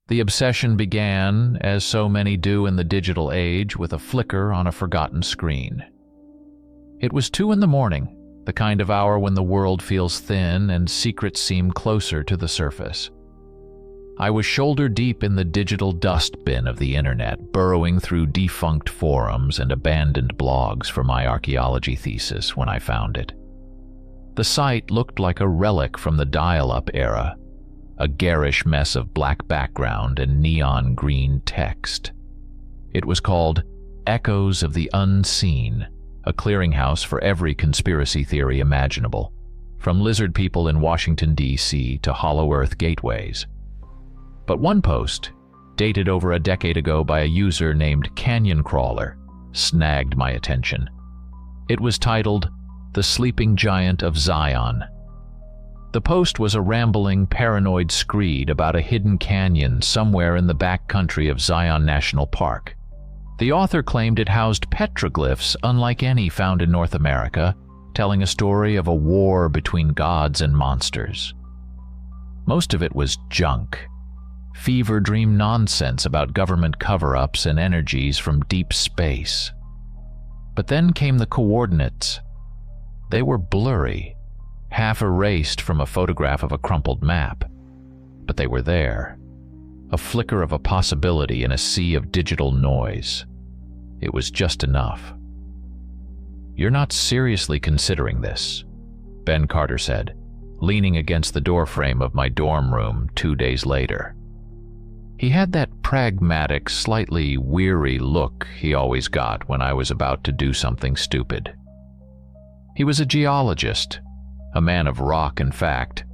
The obsession began, as so many do in the digital age, with a flicker on a forgotten screen. It was 2 in the morning, the kind of hour when the world feels thin and secrets seem closer to the surface. I was shoulder deep in the digital dustbin of the internet, burrowing through defunct forums and abandoned blogs for my archaeology thesis when I found it. The site looked like a relic from the dial-up era, a garish mess of black background and neon green text. It was called Echoes of the Unseen, a clearinghouse for every conspiracy theory imaginable, from lizard people in Washington, D.C. to Hollow Earth gateways. But one post, dated over a decade ago by a user named Canyon Crawler, snagged my attention. It was titled, "The Sleeping Giant of Zion." The post was a rambling, paranoid screed about a hidden canyon somewhere in the back country of Zion National Park. The author claimed it housed petroglyphs unlike any found in North America, telling a story of a war between gods and monsters. Most of it was junk, fever dream nonsense about government cover-ups and energies from deep space. But then came the coordinates. They were blurry, half erased from a photograph of a crumpled map. But they were there, a flicker of a possibility in a sea of digital noise. It was just enough. "You're not seriously considering this," Ben Carter said, leaning against the doorframe of my dorm room 2 days later. He had that pragmatic, slightly weary look he always got when I was about to do something stupid. He was a geologist, a man of rock and fact,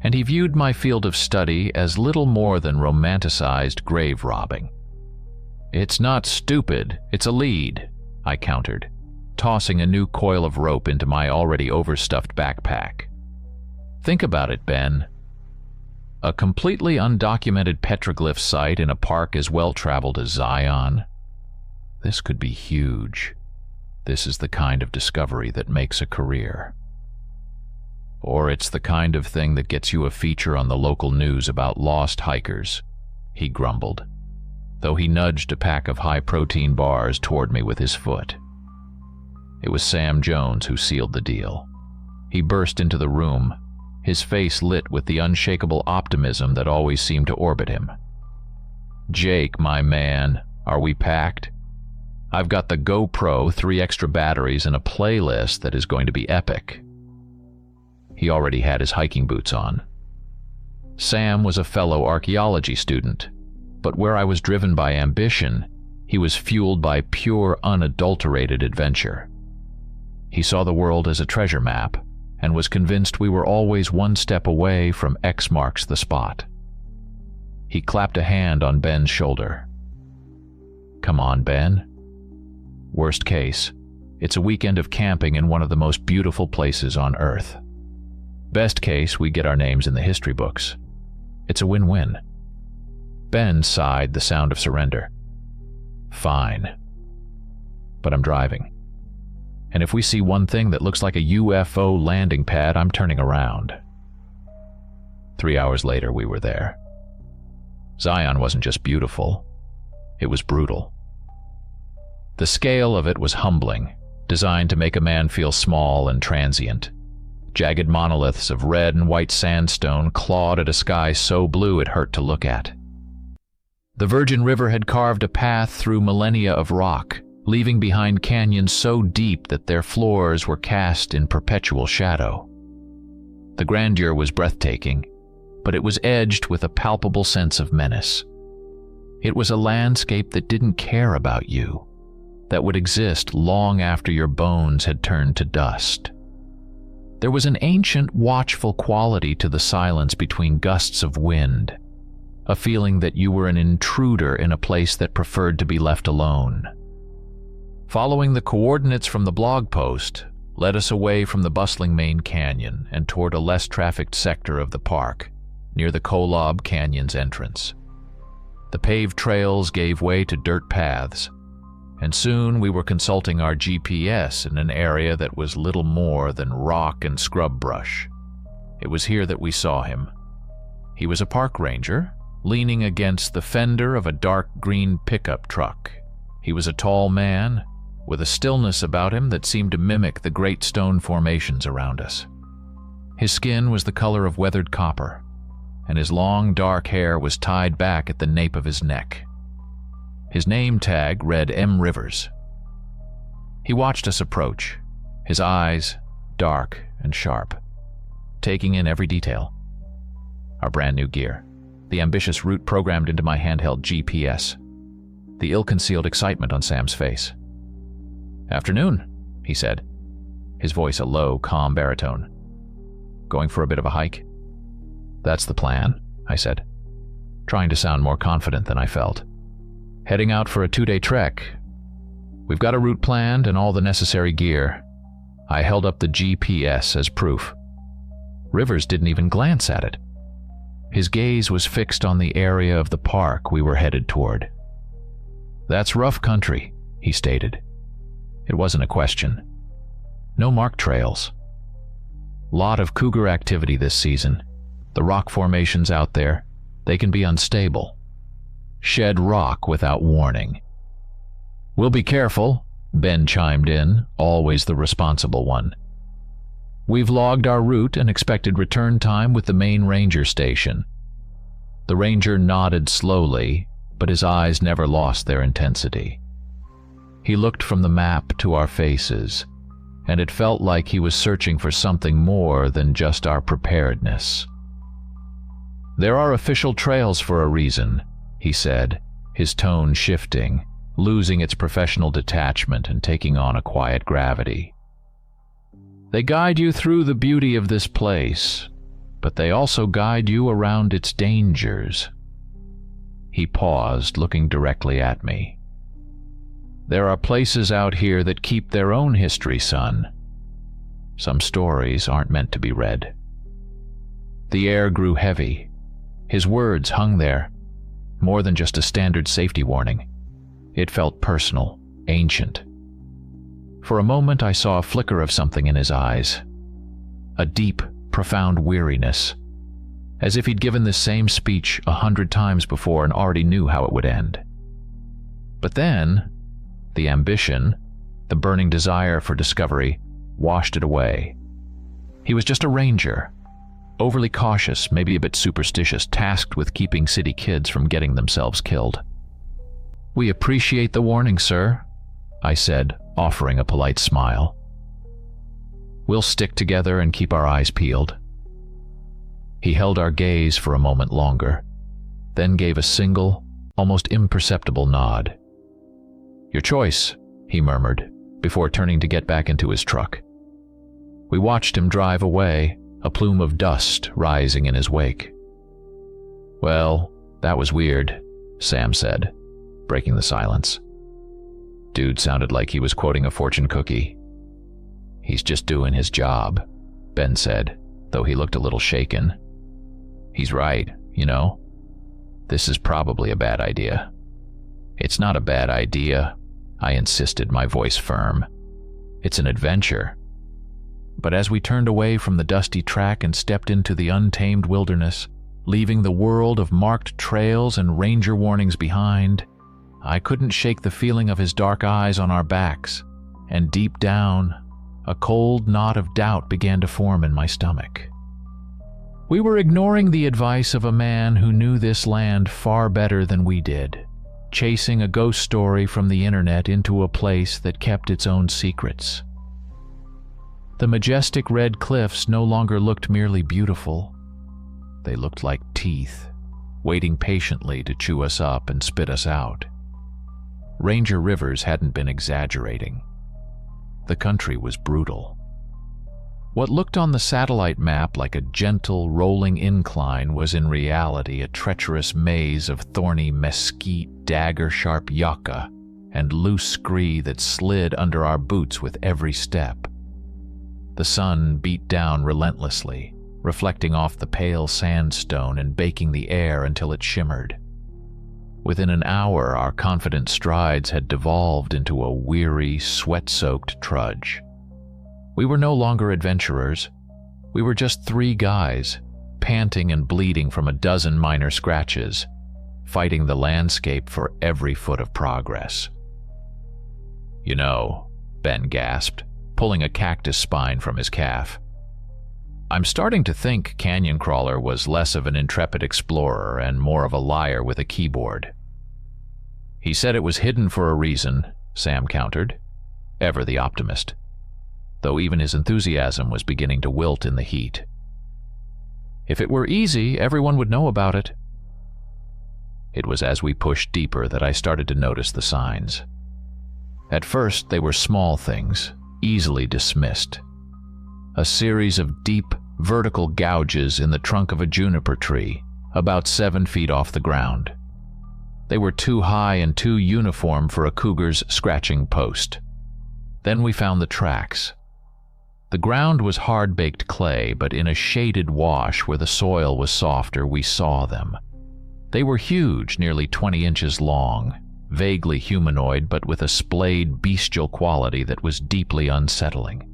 and he viewed my field of study as little more than romanticized grave robbing. "It's not stupid, it's a lead," I countered, tossing a new coil of rope into my already overstuffed backpack. "Think about it, Ben. A completely undocumented petroglyph site in a park as well-traveled as Zion. This could be huge. This is the kind of discovery that makes a career. Or it's the kind of thing that gets you a feature on the local news about lost hikers," he grumbled, though he nudged a pack of high-protein bars toward me with his foot. It was Sam Jones who sealed the deal. He burst into the room, his face lit with the unshakable optimism that always seemed to orbit him. "Jake, my man, are we packed? I've got the GoPro, 3 extra batteries, and a playlist that is going to be epic." He already had his hiking boots on. Sam was a fellow archaeology student, but where I was driven by ambition, he was fueled by pure, unadulterated adventure. He saw the world as a treasure map, and was convinced we were always one step away from X marks the spot. He clapped a hand on Ben's shoulder. "Come on, Ben. Worst case, it's a weekend of camping in one of the most beautiful places on Earth. Best case, we get our names in the history books. It's a win-win." Ben sighed the sound of surrender. "Fine. But I'm driving. And if we see one thing that looks like a UFO landing pad, I'm turning around." 3 hours later, we were there. Zion wasn't just beautiful. It was brutal. The scale of it was humbling, designed to make a man feel small and transient. Jagged monoliths of red and white sandstone clawed at a sky so blue it hurt to look at. The Virgin River had carved a path through millennia of rock, leaving behind canyons so deep that their floors were cast in perpetual shadow. The grandeur was breathtaking, but it was edged with a palpable sense of menace. It was a landscape that didn't care about you, that would exist long after your bones had turned to dust. There was an ancient, watchful quality to the silence between gusts of wind, a feeling that you were an intruder in a place that preferred to be left alone. Following the coordinates from the blog post led us away from the bustling main canyon and toward a less trafficked sector of the park, near the Kolob Canyon's entrance. The paved trails gave way to dirt paths, and soon we were consulting our GPS in an area that was little more than rock and scrub brush. It was here that we saw him. He was a park ranger, leaning against the fender of a dark green pickup truck. He was a tall man, with a stillness about him that seemed to mimic the great stone formations around us. His skin was the color of weathered copper, and his long dark hair was tied back at the nape of his neck. His name tag read M. Rivers. He watched us approach, his eyes dark and sharp, taking in every detail. Our brand new gear, the ambitious route programmed into my handheld GPS, the ill-concealed excitement on Sam's face. "Afternoon," he said, his voice a low, calm baritone. "Going for a bit of a hike?" "That's the plan," I said, trying to sound more confident than I felt. "Heading out for a 2-day trek. We've got a route planned and all the necessary gear." I held up the GPS as proof. Rivers didn't even glance at it. His gaze was fixed on the area of the park we were headed toward. "That's rough country," he stated. It wasn't a question. No marked trails. Lot of cougar activity this season. The rock formations out there, they can be unstable. Shed rock without warning. "We'll be careful," Ben chimed in, always the responsible one. "We've logged our route and expected return time with the main ranger station." The ranger nodded slowly, but his eyes never lost their intensity. He looked from the map to our faces, and it felt like he was searching for something more than just our preparedness. "There are official trails for a reason," he said, his tone shifting, losing its professional detachment and taking on a quiet gravity. "They guide you through the beauty of this place, but they also guide you around its dangers." He paused, looking directly at me. "There are places out here that keep their own history, son. Some stories aren't meant to be read." The air grew heavy. His words hung there, more than just a standard safety warning. It felt personal, ancient. For a moment I saw a flicker of something in his eyes. A deep, profound weariness, as if he'd given this same speech 100 times before and already knew how it would end. But then, the ambition, the burning desire for discovery, washed it away. He was just a ranger, overly cautious, maybe a bit superstitious, tasked with keeping city kids from getting themselves killed. "We appreciate the warning, sir," I said, offering a polite smile. "We'll stick together and keep our eyes peeled." He held our gaze for a moment longer, then gave a single, almost imperceptible nod. "Your choice," he murmured, before turning to get back into his truck. We watched him drive away, a plume of dust rising in his wake. "Well, that was weird," Sam said, breaking the silence. Dude sounded like he was quoting a fortune cookie. "He's just doing his job," Ben said, though he looked a little shaken. "He's right, you know. This is probably a bad idea." "It's not a bad idea," I insisted, my voice firm. "It's an adventure." But as we turned away from the dusty track and stepped into the untamed wilderness, leaving the world of marked trails and ranger warnings behind, I couldn't shake the feeling of his dark eyes on our backs, and deep down, a cold knot of doubt began to form in my stomach. We were ignoring the advice of a man who knew this land far better than we did, chasing a ghost story from the internet into a place that kept its own secrets. The majestic red cliffs no longer looked merely beautiful. They looked like teeth, waiting patiently to chew us up and spit us out. Ranger Rivers hadn't been exaggerating. The country was brutal. What looked on the satellite map like a gentle, rolling incline was in reality a treacherous maze of thorny mesquite, dagger-sharp yucca, and loose scree that slid under our boots with every step. The sun beat down relentlessly, reflecting off the pale sandstone and baking the air until it shimmered. Within an hour, our confident strides had devolved into a weary, sweat-soaked trudge. We were no longer adventurers. We were just 3 guys, panting and bleeding from a dozen minor scratches, fighting the landscape for every foot of progress. "You know," Ben gasped, pulling a cactus spine from his calf, "I'm starting to think Canyon Crawler was less of an intrepid explorer and more of a liar with a keyboard." "He said it was hidden for a reason," Sam countered, ever the optimist, though even his enthusiasm was beginning to wilt in the heat. "If it were easy, everyone would know about it." It was as we pushed deeper that I started to notice the signs. At first, they were small things, easily dismissed. A series of deep, vertical gouges in the trunk of a juniper tree, about 7 feet off the ground. They were too high and too uniform for a cougar's scratching post. Then we found the tracks. The ground was hard-baked clay, but in a shaded wash where the soil was softer, we saw them. They were huge, nearly 20 inches long, vaguely humanoid but with a splayed, bestial quality that was deeply unsettling.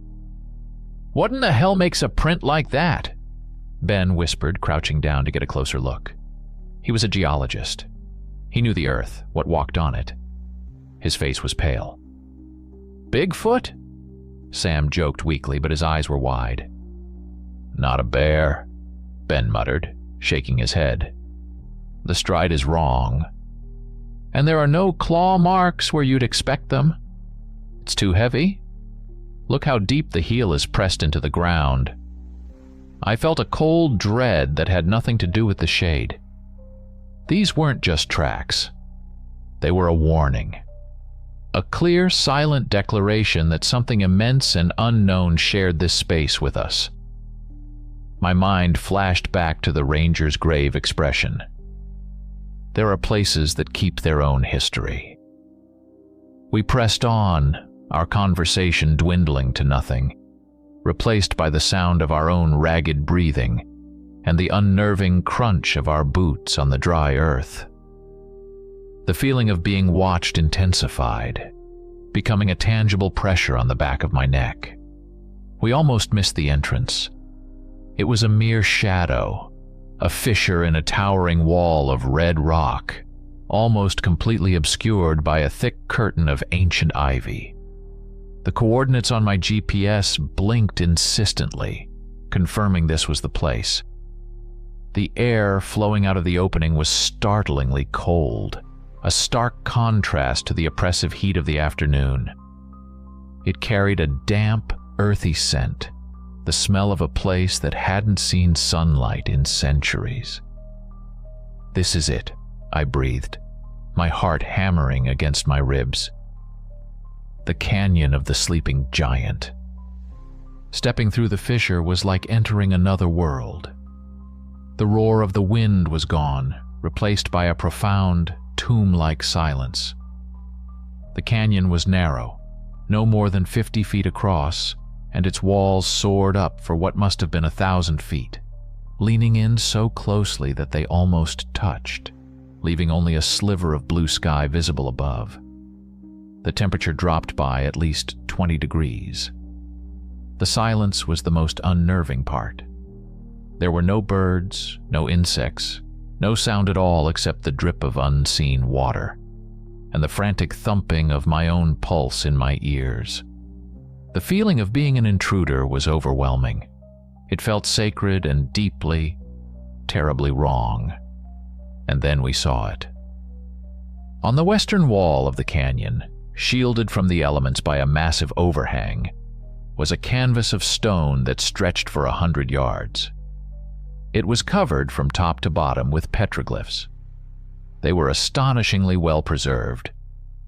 "What in the hell makes a print like that?" Ben whispered, crouching down to get a closer look. He was a geologist. He knew the earth, what walked on it. His face was pale. "Bigfoot?" Sam joked weakly, but his eyes were wide. "Not a bear," Ben muttered, shaking his head. "The stride is wrong. And there are no claw marks where you'd expect them. It's too heavy. Look how deep the heel is pressed into the ground." I felt a cold dread that had nothing to do with the shade. These weren't just tracks. They were a warning. A clear, silent declaration that something immense and unknown shared this space with us. My mind flashed back to the ranger's grave expression. There are places that keep their own history. We pressed on, our conversation dwindling to nothing, replaced by the sound of our own ragged breathing and the unnerving crunch of our boots on the dry earth. The feeling of being watched intensified, becoming a tangible pressure on the back of my neck. We almost missed the entrance. It was a mere shadow, a fissure in a towering wall of red rock, almost completely obscured by a thick curtain of ancient ivy. The coordinates on my GPS blinked insistently, confirming this was the place. The air flowing out of the opening was startlingly cold, a stark contrast to the oppressive heat of the afternoon. It carried a damp, earthy scent, the smell of a place that hadn't seen sunlight in centuries. "This is it," I breathed, my heart hammering against my ribs. The canyon of the sleeping giant. Stepping through the fissure was like entering another world. The roar of the wind was gone, replaced by a profound, tomb-like silence. The canyon was narrow, no more than 50 feet across, and its walls soared up for what must have been 1,000 feet, leaning in so closely that they almost touched, leaving only a sliver of blue sky visible above. The temperature dropped by at least 20 degrees. The silence was the most unnerving part. There were no birds, no insects, no sound at all except the drip of unseen water, and the frantic thumping of my own pulse in my ears. The feeling of being an intruder was overwhelming. It felt sacred and deeply, terribly wrong. And then we saw it. On the western wall of the canyon, shielded from the elements by a massive overhang, was a canvas of stone that stretched for 100 yards. It was covered from top to bottom with petroglyphs. They were astonishingly well preserved,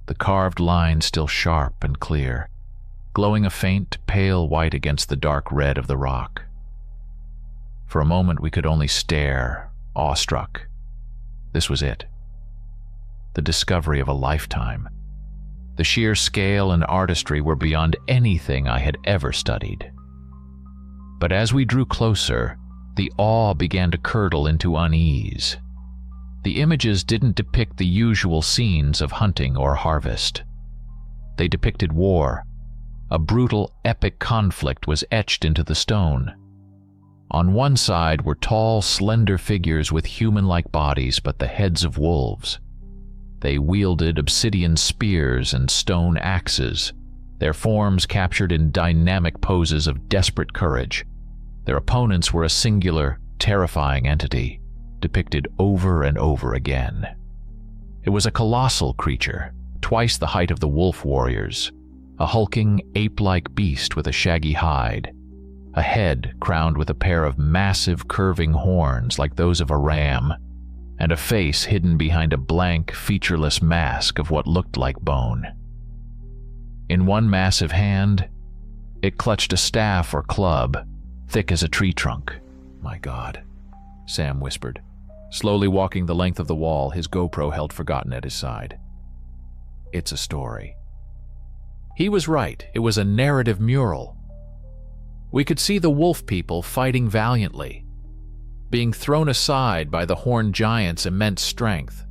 the carved lines still sharp and clear, glowing a faint, pale white against the dark red of the rock. For a moment we could only stare, awestruck. This was it. The discovery of a lifetime. The sheer scale and artistry were beyond anything I had ever studied. But as we drew closer, the awe began to curdle into unease. The images didn't depict the usual scenes of hunting or harvest. They depicted war. A brutal, epic conflict was etched into the stone. On one side were tall, slender figures with human-like bodies but the heads of wolves. They wielded obsidian spears and stone axes, their forms captured in dynamic poses of desperate courage. Their opponents were a singular, terrifying entity, depicted over and over again. It was a colossal creature, twice the height of the wolf warriors, a hulking, ape-like beast with a shaggy hide, a head crowned with a pair of massive curving horns like those of a ram, and a face hidden behind a blank, featureless mask of what looked like bone. In one massive hand, it clutched a staff or club, thick as a tree trunk. "My God," Sam whispered, slowly walking the length of the wall, his GoPro held forgotten at his side. "It's a story." He was right. It was a narrative mural. We could see the wolf people fighting valiantly, being thrown aside by the horned giant's immense strength.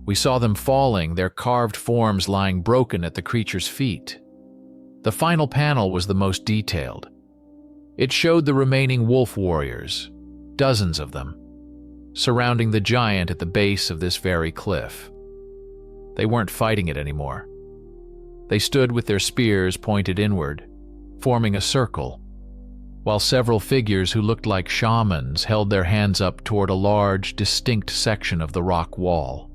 We saw them falling, their carved forms lying broken at the creature's feet. The final panel was the most detailed. It showed the remaining wolf warriors, dozens of them, surrounding the giant at the base of this very cliff. They weren't fighting it anymore. They stood with their spears pointed inward, forming a circle, while several figures who looked like shamans held their hands up toward a large, distinct section of the rock wall.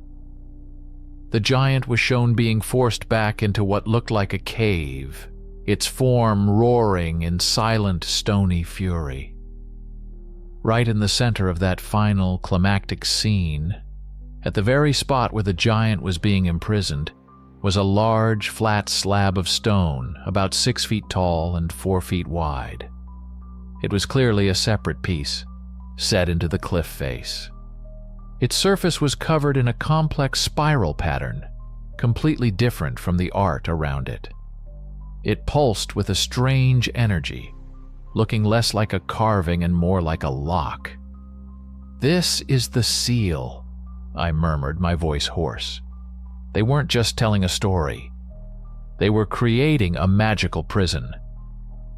The giant was shown being forced back into what looked like a cave, its form roaring in silent, stony fury. Right in the center of that final, climactic scene, at the very spot where the giant was being imprisoned, was a large, flat slab of stone, about 6 feet tall and 4 feet wide. It was clearly a separate piece, set into the cliff face. Its surface was covered in a complex spiral pattern, completely different from the art around it. It pulsed with a strange energy, looking less like a carving and more like a lock. "This is the seal," I murmured, my voice hoarse. They weren't just telling a story. They were creating a magical prison.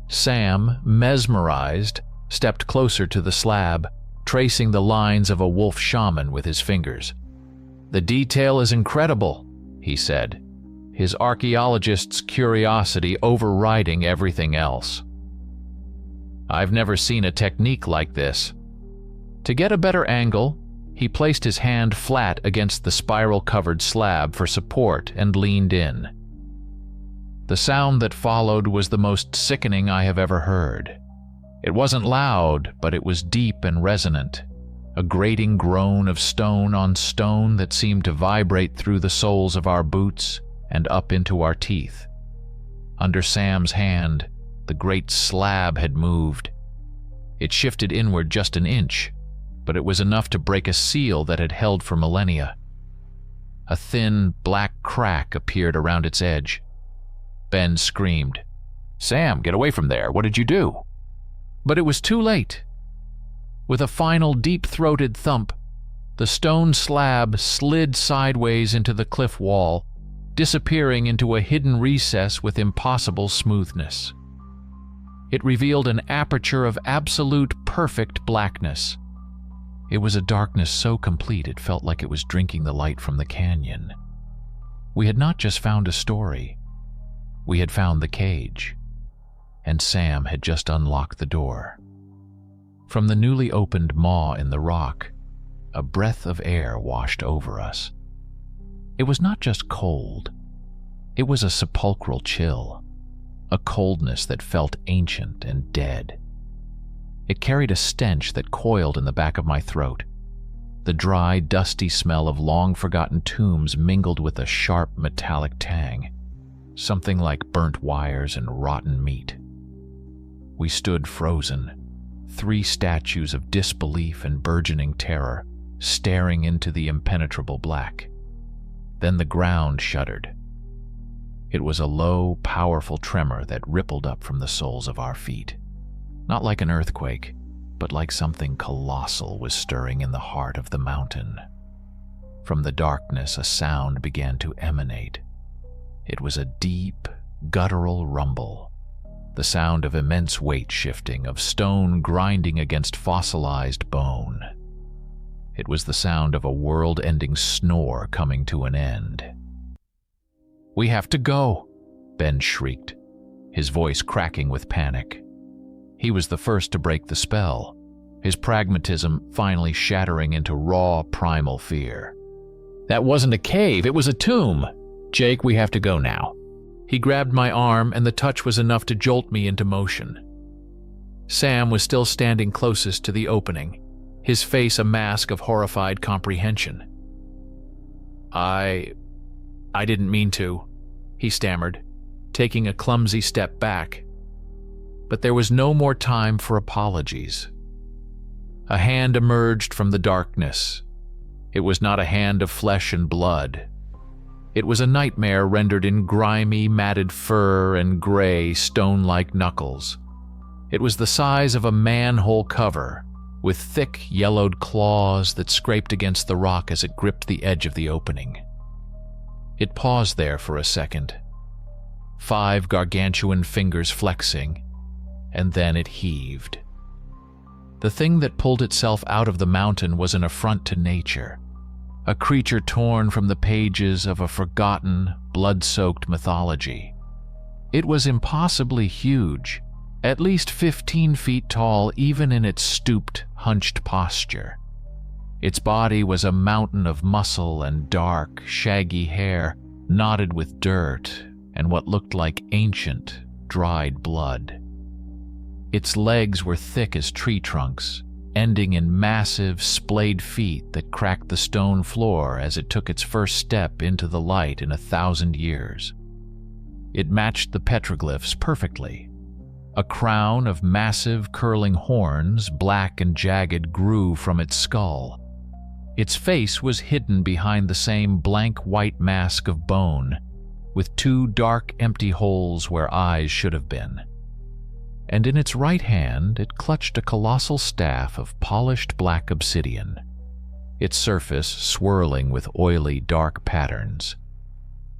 Sam, mesmerized, stepped closer to the slab, tracing the lines of a wolf shaman with his fingers. "The detail is incredible," he said, his archaeologist's curiosity overriding everything else. "I've never seen a technique like this." To get a better angle, he placed his hand flat against the spiral-covered slab for support and leaned in. The sound that followed was the most sickening I have ever heard. It wasn't loud, but it was deep and resonant, a grating groan of stone on stone that seemed to vibrate through the soles of our boots and up into our teeth. Under Sam's hand, the great slab had moved. It shifted inward just an inch, but it was enough to break a seal that had held for millennia. A thin, black crack appeared around its edge. Ben screamed, "Sam, get away from there. What did you do?" But it was too late. With a final deep-throated thump, the stone slab slid sideways into the cliff wall, disappearing into a hidden recess with impossible smoothness. It revealed an aperture of absolute perfect blackness. It was a darkness so complete it felt like it was drinking the light from the canyon. We had not just found a story. We had found the cage, and Sam had just unlocked the door. From the newly opened maw in the rock, a breath of air washed over us. It was not just cold. It was a sepulchral chill, a coldness that felt ancient and dead. It carried a stench that coiled in the back of my throat. The dry, dusty smell of long-forgotten tombs mingled with a sharp, metallic tang, something like burnt wires and rotten meat. We stood frozen, 3 statues of disbelief and burgeoning terror, staring into the impenetrable black. Then the ground shuddered. It was a low, powerful tremor that rippled up from the soles of our feet. Not like an earthquake, but like something colossal was stirring in the heart of the mountain. From the darkness, a sound began to emanate. It was a deep, guttural rumble, the sound of immense weight shifting, of stone grinding against fossilized bone. It was the sound of a world-ending snore coming to an end. "We have to go," Ben shrieked, his voice cracking with panic. He was the first to break the spell, his pragmatism finally shattering into raw, primal fear. "That wasn't a cave, it was a tomb. Jake, we have to go now." He grabbed my arm, and the touch was enough to jolt me into motion. Sam was still standing closest to the opening, his face a mask of horrified comprehension. I didn't mean to," he stammered, taking a clumsy step back. But there was no more time for apologies. A hand emerged from the darkness. It was not a hand of flesh and blood. It was a nightmare rendered in grimy, matted fur and gray, stone-like knuckles. It was the size of a manhole cover, with thick, yellowed claws that scraped against the rock as it gripped the edge of the opening. It paused there for a second, 5 gargantuan fingers flexing, and then it heaved. The thing that pulled itself out of the mountain was an affront to nature, a creature torn from the pages of a forgotten, blood-soaked mythology. It was impossibly huge, at least 15 feet tall even in its stooped, hunched posture. Its body was a mountain of muscle and dark, shaggy hair, knotted with dirt and what looked like ancient, dried blood. Its legs were thick as tree trunks, ending in massive, splayed feet that cracked the stone floor as it took its first step into the light in 1,000 years. It matched the petroglyphs perfectly. A crown of massive, curling horns, black and jagged, grew from its skull. Its face was hidden behind the same blank white mask of bone, with 2 dark, empty holes where eyes should have been. And in its right hand it clutched a colossal staff of polished black obsidian, its surface swirling with oily, dark patterns.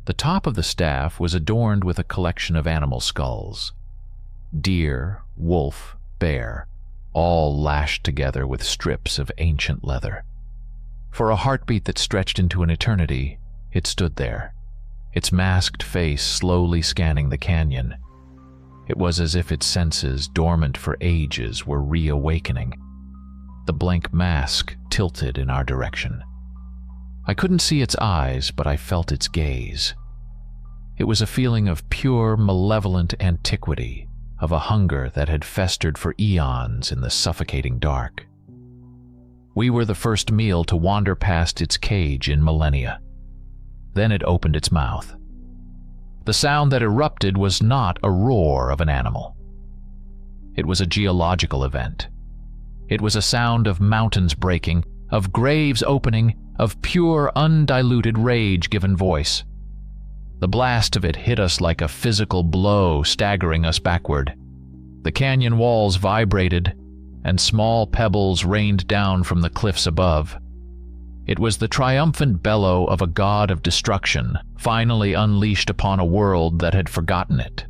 The top of the staff was adorned with a collection of animal skulls. Deer, wolf, bear, all lashed together with strips of ancient leather. For a heartbeat that stretched into an eternity, it stood there, its masked face slowly scanning the canyon. It was as if its senses, dormant for ages, were reawakening. The blank mask tilted in our direction. I couldn't see its eyes, but I felt its gaze. It was a feeling of pure, malevolent antiquity, of a hunger that had festered for eons in the suffocating dark. We were the first meal to wander past its cage in millennia. Then it opened its mouth. The sound that erupted was not a roar of an animal. It was a geological event. It was a sound of mountains breaking, of graves opening, of pure, undiluted rage given voice. The blast of it hit us like a physical blow, staggering us backward. The canyon walls vibrated, and small pebbles rained down from the cliffs above. It was the triumphant bellow of a god of destruction, finally unleashed upon a world that had forgotten it.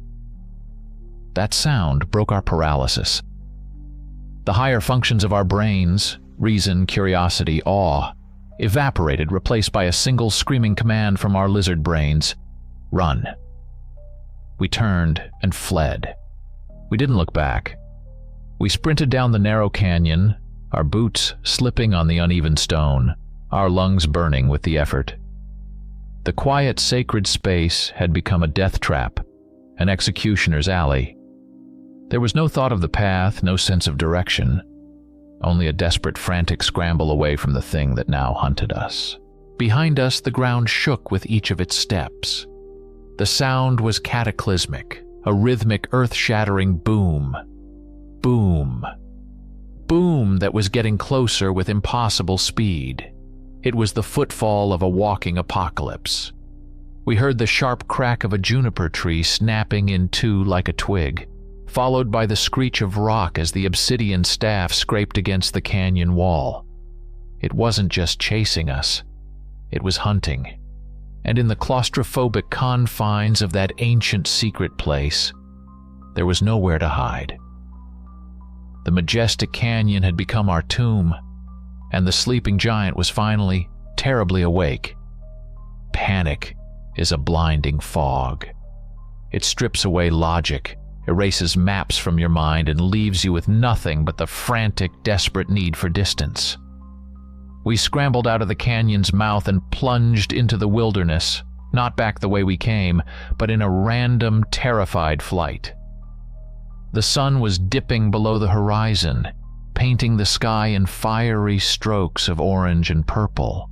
That sound broke our paralysis. The higher functions of our brains, reason, curiosity, awe, evaporated, replaced by a single screaming command from our lizard brains: run. We turned and fled. We didn't look back. We sprinted down the narrow canyon, our boots slipping on the uneven stone, our lungs burning with the effort. The quiet, sacred space had become a death trap, an executioner's alley. There was no thought of the path, no sense of direction, only a desperate, frantic scramble away from the thing that now hunted us. Behind us, the ground shook with each of its steps. The sound was cataclysmic, a rhythmic, earth-shattering boom. Boom. Boom that was getting closer with impossible speed. It was the footfall of a walking apocalypse. We heard the sharp crack of a juniper tree snapping in two like a twig, followed by the screech of rock as the obsidian staff scraped against the canyon wall. It wasn't just chasing us. It was hunting. And in the claustrophobic confines of that ancient secret place, There was nowhere to hide. The majestic canyon had become our tomb, and the sleeping giant was finally terribly awake. Panic is a blinding fog. It strips away logic, erases maps from your mind, and leaves you with nothing but the frantic, desperate need for distance. We scrambled out of the canyon's mouth and plunged into the wilderness, not back the way we came, but in a random, terrified flight. The sun was dipping below the horizon, painting the sky in fiery strokes of orange and purple.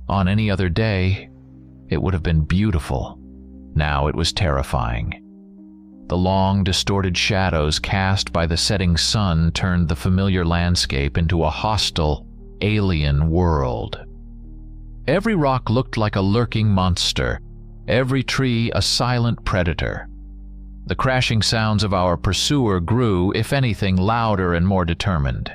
On any other day, it would have been beautiful. Now it was terrifying. The long, distorted shadows cast by the setting sun turned the familiar landscape into a hostile, alien world. Every rock looked like a lurking monster, every tree a silent predator. The crashing sounds of our pursuer grew, if anything, louder and more determined.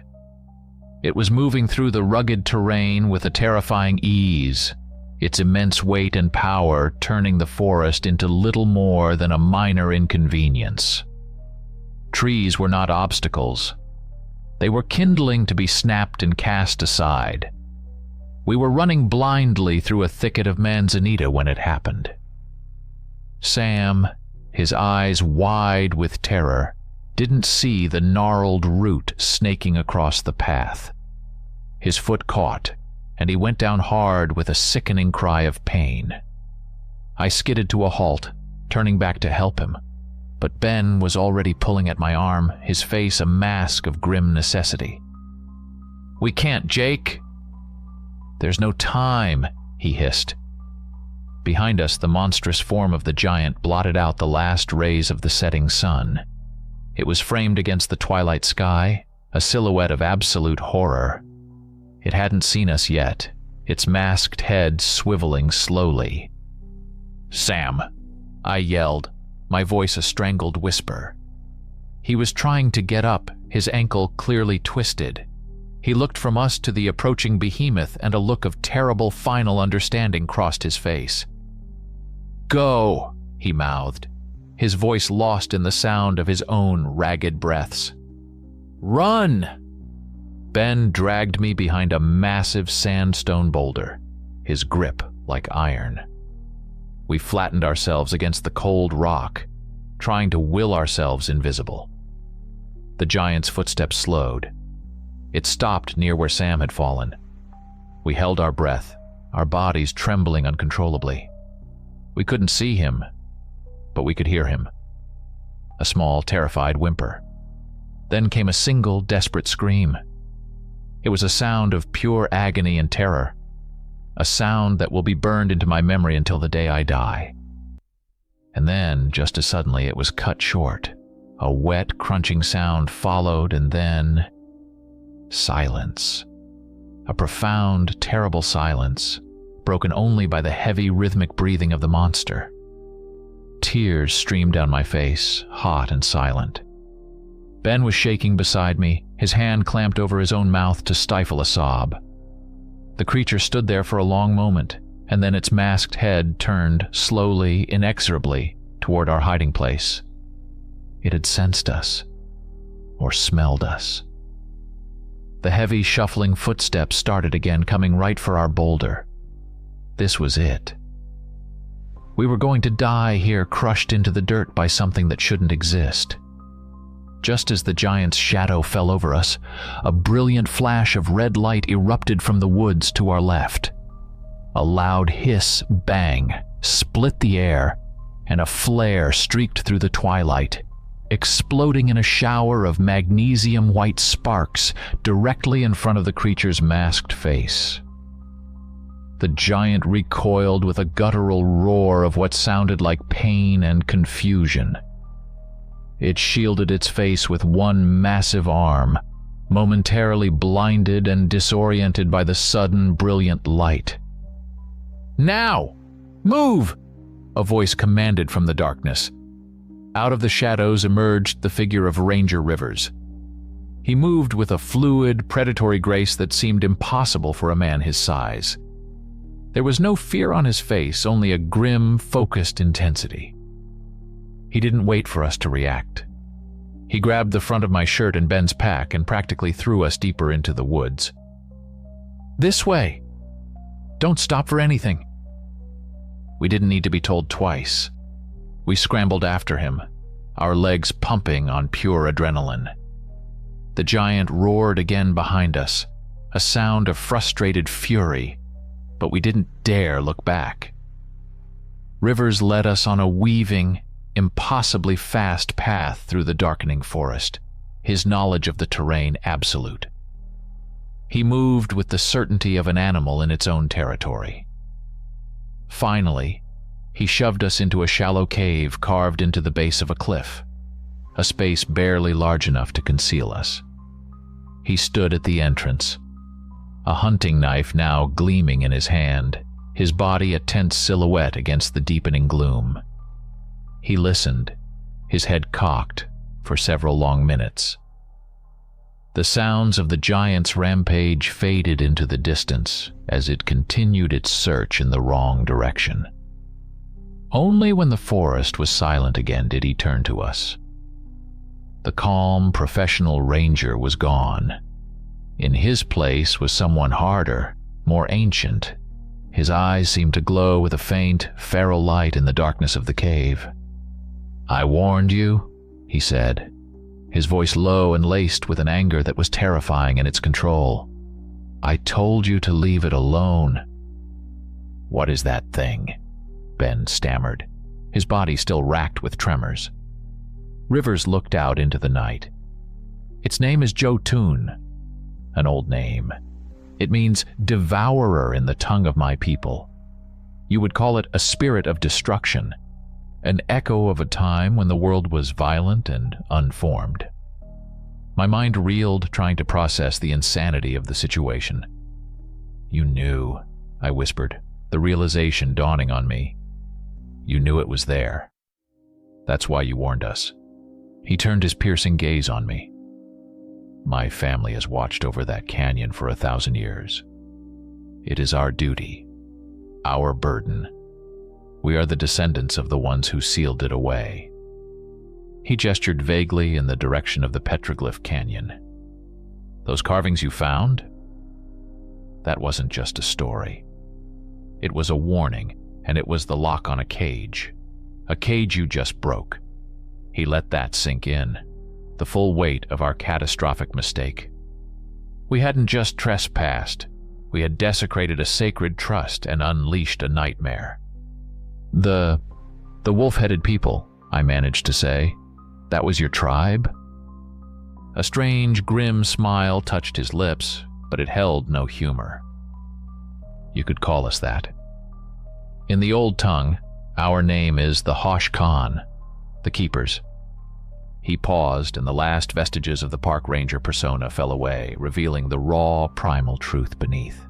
It was moving through the rugged terrain with a terrifying ease, its immense weight and power turning the forest into little more than a minor inconvenience. Trees were not obstacles. They were kindling to be snapped and cast aside. We were running blindly through a thicket of manzanita when it happened. Sam, his eyes wide with terror, didn't see the gnarled root snaking across the path. His foot caught, and he went down hard with a sickening cry of pain. I skidded to a halt, turning back to help him, but Ben was already pulling at my arm, his face a mask of grim necessity. "We can't, Jake!" "There's no time," he hissed. Behind us, the monstrous form of the giant blotted out the last rays of the setting sun. It was framed against the twilight sky, a silhouette of absolute horror. It hadn't seen us yet, its masked head swiveling slowly. "Sam!" I yelled, my voice a strangled whisper. He was trying to get up, his ankle clearly twisted. He looked from us to the approaching behemoth, and a look of terrible final understanding crossed his face. "Go!" he mouthed, his voice lost in the sound of his own ragged breaths. "Run!" Ben dragged me behind a massive sandstone boulder, his grip like iron. We flattened ourselves against the cold rock, trying to will ourselves invisible. The giant's footsteps slowed. It stopped near where Sam had fallen. We held our breath, our bodies trembling uncontrollably. We couldn't see him, but we could hear him. A small, terrified whimper. Then came a single, desperate scream. It was a sound of pure agony and terror, a sound that will be burned into my memory until the day I die. And then, just as suddenly, it was cut short. A wet, crunching sound followed, and then silence. A profound, terrible silence, broken only by the heavy, rhythmic breathing of the monster. Tears streamed down my face, hot and silent. Ben was shaking beside me, his hand clamped over his own mouth to stifle a sob. The creature stood there for a long moment, and then its masked head turned slowly, inexorably, toward our hiding place. It had sensed us, or smelled us. The heavy, shuffling footsteps started again, coming right for our boulder. This was it. We were going to die here, crushed into the dirt by something that shouldn't exist. Just as the giant's shadow fell over us, a brilliant flash of red light erupted from the woods to our left. A loud hiss, bang, split the air, and a flare streaked through the twilight, exploding in a shower of magnesium-white sparks directly in front of the creature's masked face. The giant recoiled with a guttural roar of what sounded like pain and confusion. It shielded its face with one massive arm, momentarily blinded and disoriented by the sudden, brilliant light. "Now! Move!" a voice commanded from the darkness. Out of the shadows emerged the figure of Ranger Rivers. He moved with a fluid, predatory grace that seemed impossible for a man his size. There was no fear on his face, only a grim, focused intensity. He didn't wait for us to react. He grabbed the front of my shirt and Ben's pack and practically threw us deeper into the woods. "This way! Don't stop for anything!" We didn't need to be told twice. We scrambled after him, our legs pumping on pure adrenaline. The giant roared again behind us, a sound of frustrated fury, but we didn't dare look back. Rivers led us on a weaving, impossibly fast path through the darkening forest, his knowledge of the terrain absolute. He moved with the certainty of an animal in its own territory. Finally, he shoved us into a shallow cave carved into the base of a cliff, a space barely large enough to conceal us. He stood at the entrance, a hunting knife now gleaming in his hand, his body a tense silhouette against the deepening gloom. He listened, his head cocked, for several long minutes. The sounds of the giant's rampage faded into the distance as it continued its search in the wrong direction. Only when the forest was silent again did he turn to us. The calm, professional ranger was gone. In his place was someone harder, more ancient. His eyes seemed to glow with a faint, feral light in the darkness of the cave. "I warned you," he said, his voice low and laced with an anger that was terrifying in its control. "I told you to leave it alone." "What is that thing?" Ben stammered, his body still racked with tremors. Rivers looked out into the night. "Its name is Jotun, an old name. It means devourer in the tongue of my people. You would call it a spirit of destruction, an echo of a time when the world was violent and unformed." My mind reeled, trying to process the insanity of the situation. "You knew," I whispered, the realization dawning on me. "You knew it was there. That's why you warned us." He turned his piercing gaze on me. "My family has watched over that canyon for 1,000 years. It is our duty, our burden. We are the descendants of the ones who sealed it away." He gestured vaguely in the direction of the petroglyph canyon. "Those carvings you found? That wasn't just a story. It was a warning, and it was the lock on a cage you just broke." He let that sink in, the full weight of our catastrophic mistake. We hadn't just trespassed, we had desecrated a sacred trust and unleashed a nightmare. The wolf-headed people," I managed to say. "That was your tribe?" A strange, grim smile touched his lips, but it held no humor. "You could call us that. In the old tongue, our name is the Hosh Khan, the Keepers." He paused, and the last vestiges of the Park Ranger persona fell away, revealing the raw, primal truth beneath.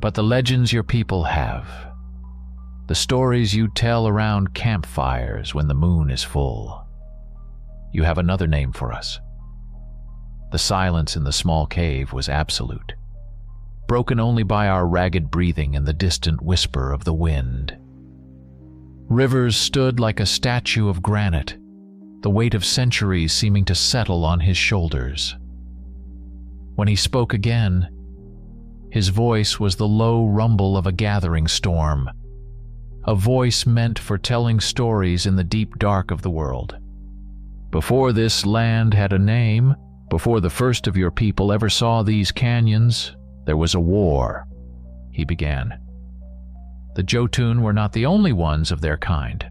"But the legends your people have, the stories you tell around campfires when the moon is full, you have another name for us." The silence in the small cave was absolute, broken only by our ragged breathing and the distant whisper of the wind. Rivers stood like a statue of granite, the weight of centuries seeming to settle on his shoulders. When he spoke again, his voice was the low rumble of a gathering storm, a voice meant for telling stories in the deep dark of the world. "Before this land had a name, before the first of your people ever saw these canyons, there was a war," he began. "The Jotun were not the only ones of their kind.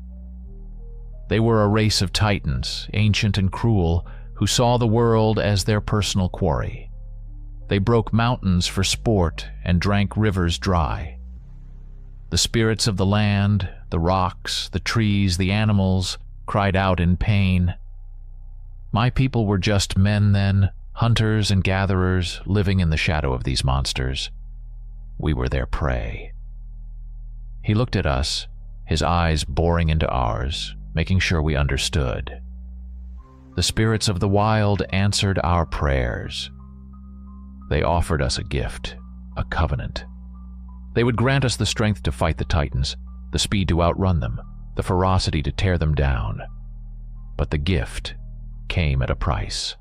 They were a race of titans, ancient and cruel, who saw the world as their personal quarry. They broke mountains for sport and drank rivers dry. The spirits of the land, the rocks, the trees, the animals, cried out in pain. My people were just men then, hunters and gatherers living in the shadow of these monsters. We were their prey." He looked at us, his eyes boring into ours, making sure we understood. "The spirits of the wild answered our prayers. They offered us a gift, a covenant. They would grant us the strength to fight the titans, the speed to outrun them, the ferocity to tear them down. But the gift came at a price.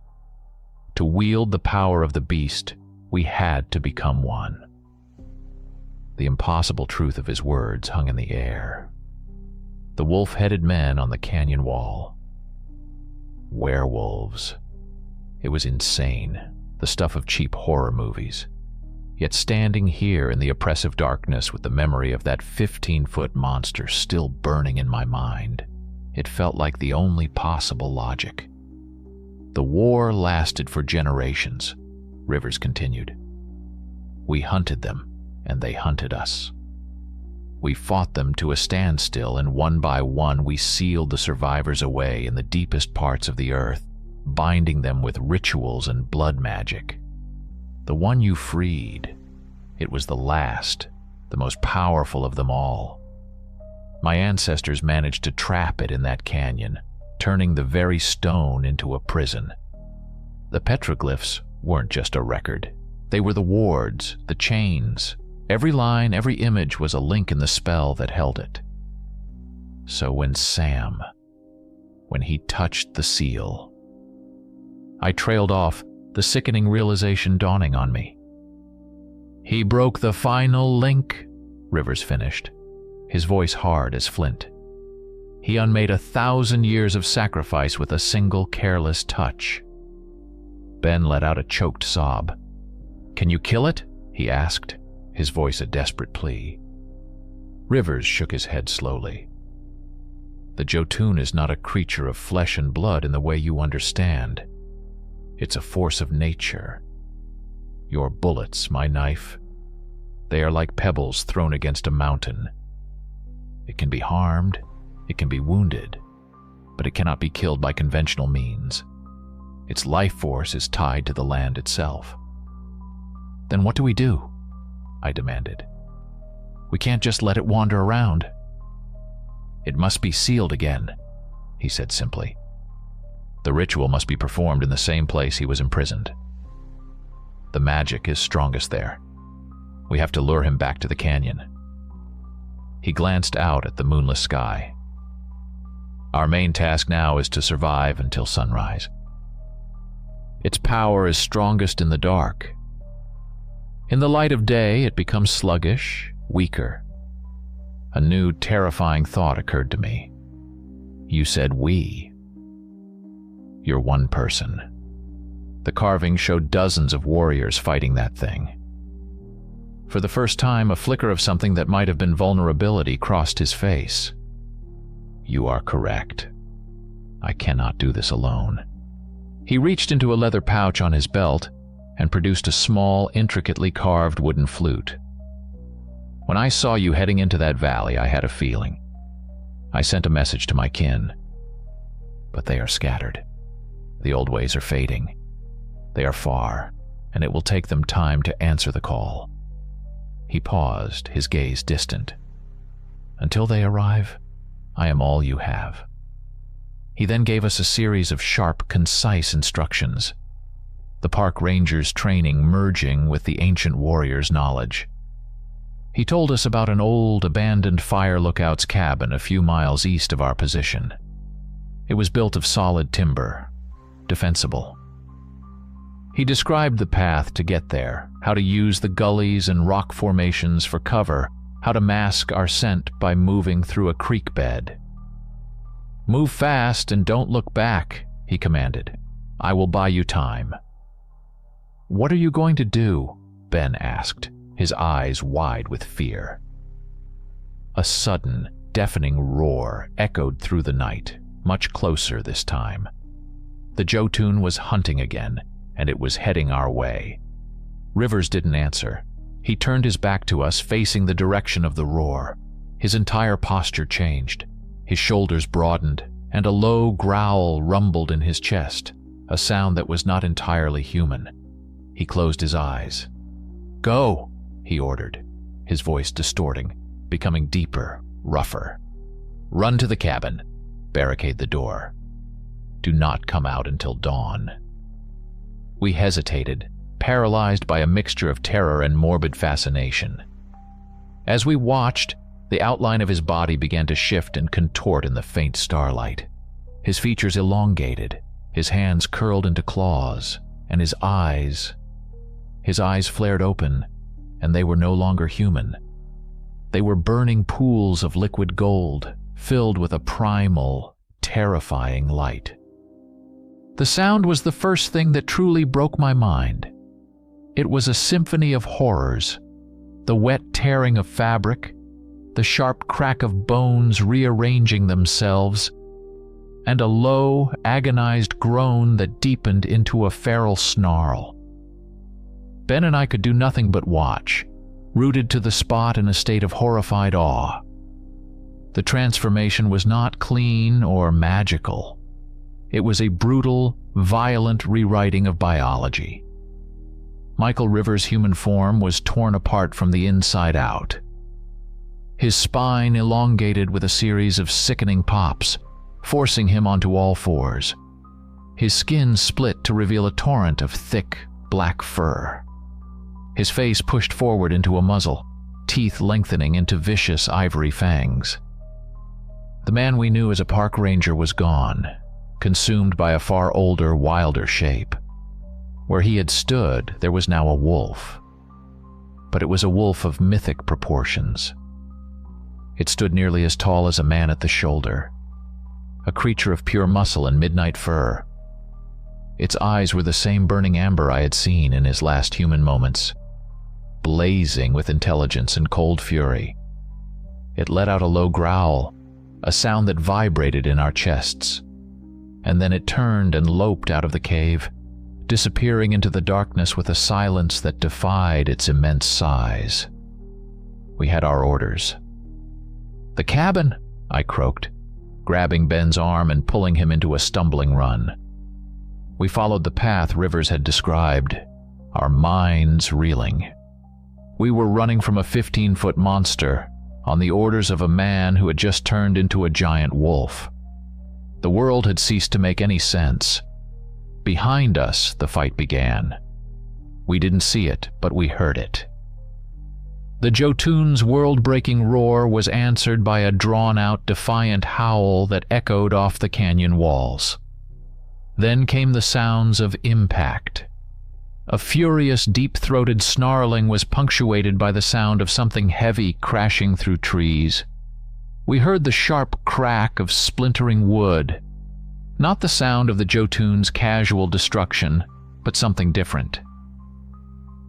To wield the power of the beast, we had to become one. The impossible truth of his words hung in the air. The wolf-headed men on the canyon wall. Werewolves. It was insane, the stuff of cheap horror movies. Yet standing here in the oppressive darkness with the memory of that 15-foot monster still burning in my mind, it felt like the only possible logic. The war lasted for generations, Rivers continued. We hunted them, and they hunted us. We fought them to a standstill, and one by one we sealed the survivors away in the deepest parts of the earth, binding them with rituals and blood magic. The one you freed, it was the last, the most powerful of them all. My ancestors managed to trap it in that canyon, turning the very stone into a prison. The petroglyphs weren't just a record. They were the wards, the chains. Every line, every image was a link in the spell that held it. So when he touched the seal, I trailed off, the sickening realization dawning on me. He broke the final link, Rivers finished, his voice hard as flint. He unmade 1,000 years of sacrifice with a single careless touch. Ben let out a choked sob. "Can you kill it?" he asked, his voice a desperate plea. Rivers shook his head slowly. The Jotun is not a creature of flesh and blood in the way you understand. It's a force of nature. Your bullets, my knife, they are like pebbles thrown against a mountain. It can be harmed, it can be wounded, but it cannot be killed by conventional means. Its life force is tied to the land itself. Then what do we do? I demanded. We can't just let it wander around. It must be sealed again, he said simply. The ritual must be performed in the same place he was imprisoned. The magic is strongest there. We have to lure him back to the canyon. He glanced out at the moonless sky. Our main task now is to survive until sunrise. Its power is strongest in the dark. In the light of day, it becomes sluggish, weaker. A new, terrifying thought occurred to me. You said we. You're one person. The carving showed dozens of warriors fighting that thing. For the first time, a flicker of something that might have been vulnerability crossed his face. You are correct. I cannot do this alone. He reached into a leather pouch on his belt and produced a small, intricately carved wooden flute. When I saw you heading into that valley, I had a feeling. I sent a message to my kin. But they are scattered. The old ways are fading. They are far, and it will take them time to answer the call. He paused, his gaze distant. Until they arrive, I am all you have. He then gave us a series of sharp, concise instructions, the Park Ranger's training merging with the ancient warrior's knowledge. He told us about an old, abandoned fire lookout's cabin a few miles east of our position. It was built of solid timber, defensible. He described the path to get there, how to use the gullies and rock formations for cover, how to mask our scent by moving through a creek bed. Move fast and don't look back, he commanded. I will buy you time. What are you going to do? Ben asked, his eyes wide with fear. A sudden, deafening roar echoed through the night, much closer this time. The Jotun was hunting again, and it was heading our way. Rivers didn't answer. He turned his back to us, facing the direction of the roar. His entire posture changed. His shoulders broadened, and a low growl rumbled in his chest, a sound that was not entirely human. He closed his eyes. Go, he ordered, his voice distorting, becoming deeper, rougher. Run to the cabin. Barricade the door. Do not come out until dawn. We hesitated, paralyzed by a mixture of terror and morbid fascination. As we watched, The outline of his body began to shift and contort in the faint starlight. His features elongated, his hands curled into claws, and his eyes flared open, and they were no longer human. They were burning pools of liquid gold, filled with a primal, terrifying light. The sound was the first thing that truly broke my mind. It was a symphony of horrors, the wet tearing of fabric, the sharp crack of bones rearranging themselves, and a low, agonized groan that deepened into a feral snarl. Ben and I could do nothing but watch, rooted to the spot in a state of horrified awe. The transformation was not clean or magical. It was a brutal, violent rewriting of biology. Michael Rivers' human form was torn apart from the inside out. His spine elongated with a series of sickening pops, forcing him onto all fours. His skin split to reveal a torrent of thick, black fur. His face pushed forward into a muzzle, teeth lengthening into vicious ivory fangs. The man we knew as a park ranger was gone, consumed by a far older, wilder shape. Where he had stood, there was now a wolf. But it was a wolf of mythic proportions. It stood nearly as tall as a man at the shoulder, a creature of pure muscle and midnight fur. Its eyes were the same burning amber I had seen in his last human moments, blazing with intelligence and cold fury. It let out a low growl, a sound that vibrated in our chests, and then it turned and loped out of the cave, disappearing into the darkness with a silence that defied its immense size. We had our orders. "The cabin," I croaked, grabbing Ben's arm and pulling him into a stumbling run. We followed the path Rivers had described, our minds reeling. We were running from a 15-foot monster on the orders of a man who had just turned into a giant wolf. The world had ceased to make any sense. Behind us, the fight began. We didn't see it, but we heard it. The Jotun's world-breaking roar was answered by a drawn-out, defiant howl that echoed off the canyon walls. Then came the sounds of impact. A furious, deep-throated snarling was punctuated by the sound of something heavy crashing through trees. We heard the sharp crack of splintering wood. Not the sound of the Jotun's casual destruction, but something different.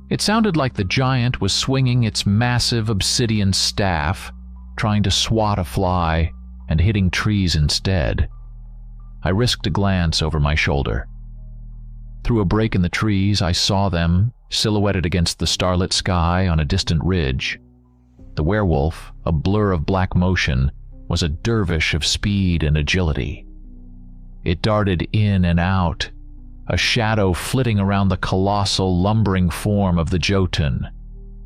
It sounded like the giant was swinging its massive obsidian staff, trying to swat a fly, and hitting trees instead. I risked a glance over my shoulder. Through a break in the trees, I saw them, silhouetted against the starlit sky on a distant ridge. The werewolf, a blur of black motion, was a dervish of speed and agility. It darted in and out, a shadow flitting around the colossal, lumbering form of the Jotun.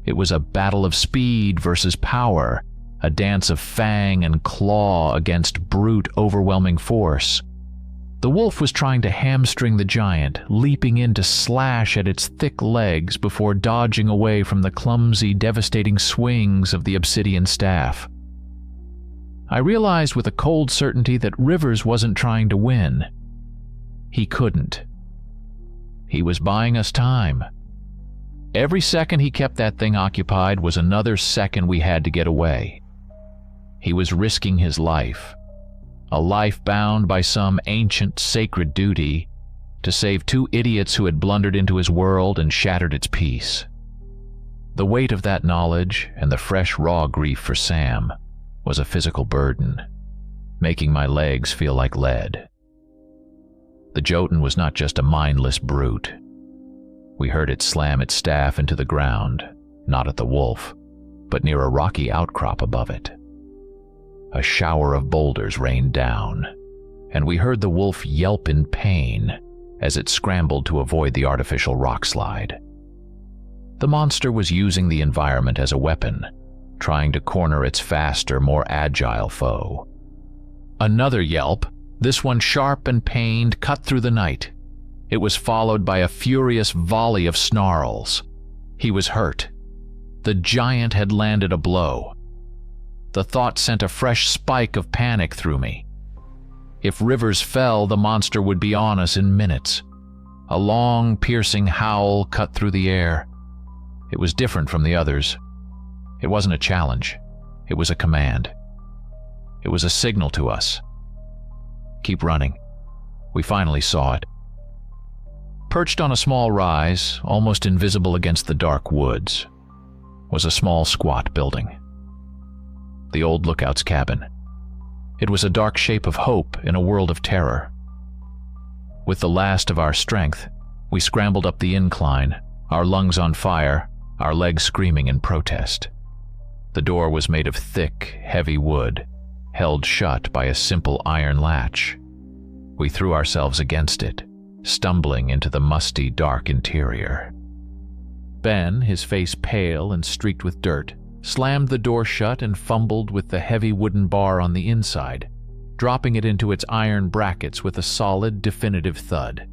It was a battle of speed versus power, a dance of fang and claw against brute, overwhelming force. The wolf was trying to hamstring the giant, leaping in to slash at its thick legs before dodging away from the clumsy, devastating swings of the obsidian staff. I realized with a cold certainty that Rivers wasn't trying to win. He couldn't. He was buying us time. Every second he kept that thing occupied was another second we had to get away. He was risking his life, a life bound by some ancient sacred duty, to save two idiots who had blundered into his world and shattered its peace. The weight of that knowledge and the fresh raw grief for Sam was a physical burden, making my legs feel like lead. The Jotun was not just a mindless brute. We heard it slam its staff into the ground, not at the wolf, but near a rocky outcrop above it. A shower of boulders rained down, and we heard the wolf yelp in pain as it scrambled to avoid the artificial rock slide. The monster was using the environment as a weapon, trying to corner its faster, more agile foe. Another yelp, this one sharp and pained, cut through the night. It was followed by a furious volley of snarls. He was hurt. The giant had landed a blow. The thought sent a fresh spike of panic through me. If Rivers fell, the monster would be on us in minutes. A long, piercing howl cut through the air. It was different from the others. It wasn't a challenge. It was a command. It was a signal to us. Keep running. We finally saw it. Perched on a small rise, almost invisible against the dark woods, was a small, squat building. The old lookout's cabin. It was a dark shape of hope in a world of terror. With the last of our strength, we scrambled up the incline, our lungs on fire, our legs screaming in protest. The door was made of thick, heavy wood, held shut by a simple iron latch. We threw ourselves against it, stumbling into the musty, dark interior. Ben, his face pale and streaked with dirt, slammed the door shut and fumbled with the heavy wooden bar on the inside, dropping it into its iron brackets with a solid, definitive thud.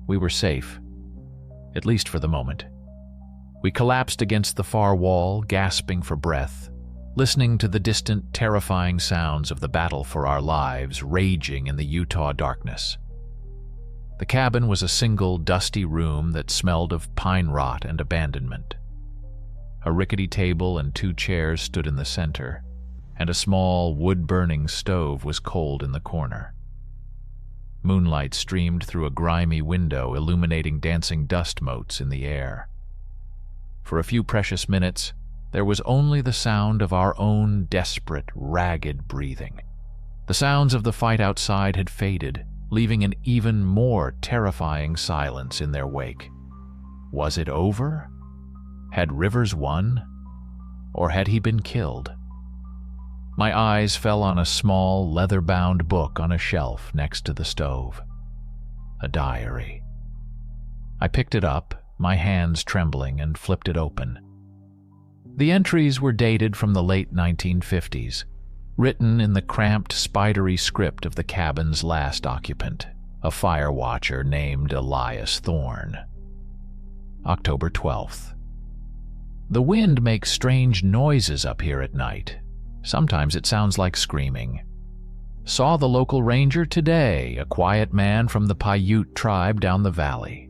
We were safe, at least for the moment. We collapsed against the far wall, gasping for breath, listening to the distant, terrifying sounds of the battle for our lives raging in the Utah darkness. The cabin was a single, dusty room that smelled of pine rot and abandonment. A rickety table and 2 chairs stood in the center, and a small, wood-burning stove was cold in the corner. Moonlight streamed through a grimy window, illuminating dancing dust motes in the air. For a few precious minutes, there was only the sound of our own desperate, ragged breathing. The sounds of the fight outside had faded, leaving an even more terrifying silence in their wake. Was it over? Had Rivers won? Or had he been killed? My eyes fell on a small, leather-bound book on a shelf next to the stove. A diary. I picked it up, my hands trembling, and flipped it open. The entries were dated from the late 1950s, written in the cramped, spidery script of the cabin's last occupant, a fire watcher named Elias Thorne. October 12th. The wind makes strange noises up here at night. Sometimes it sounds like screaming. Saw the local ranger today, a quiet man from the Paiute tribe down the valley.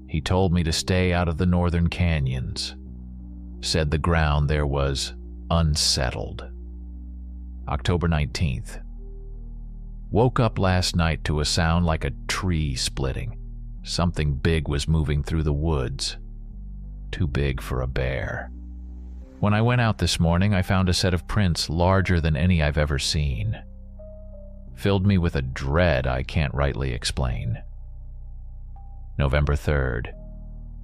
He told me to stay out of the northern canyons. Said the ground there was unsettled. October 19th. Woke up last night to a sound like a tree splitting. Something big was moving through the woods. Too big for a bear. When I went out this morning, I found a set of prints larger than any I've ever seen. Filled me with a dread I can't rightly explain. November 3rd.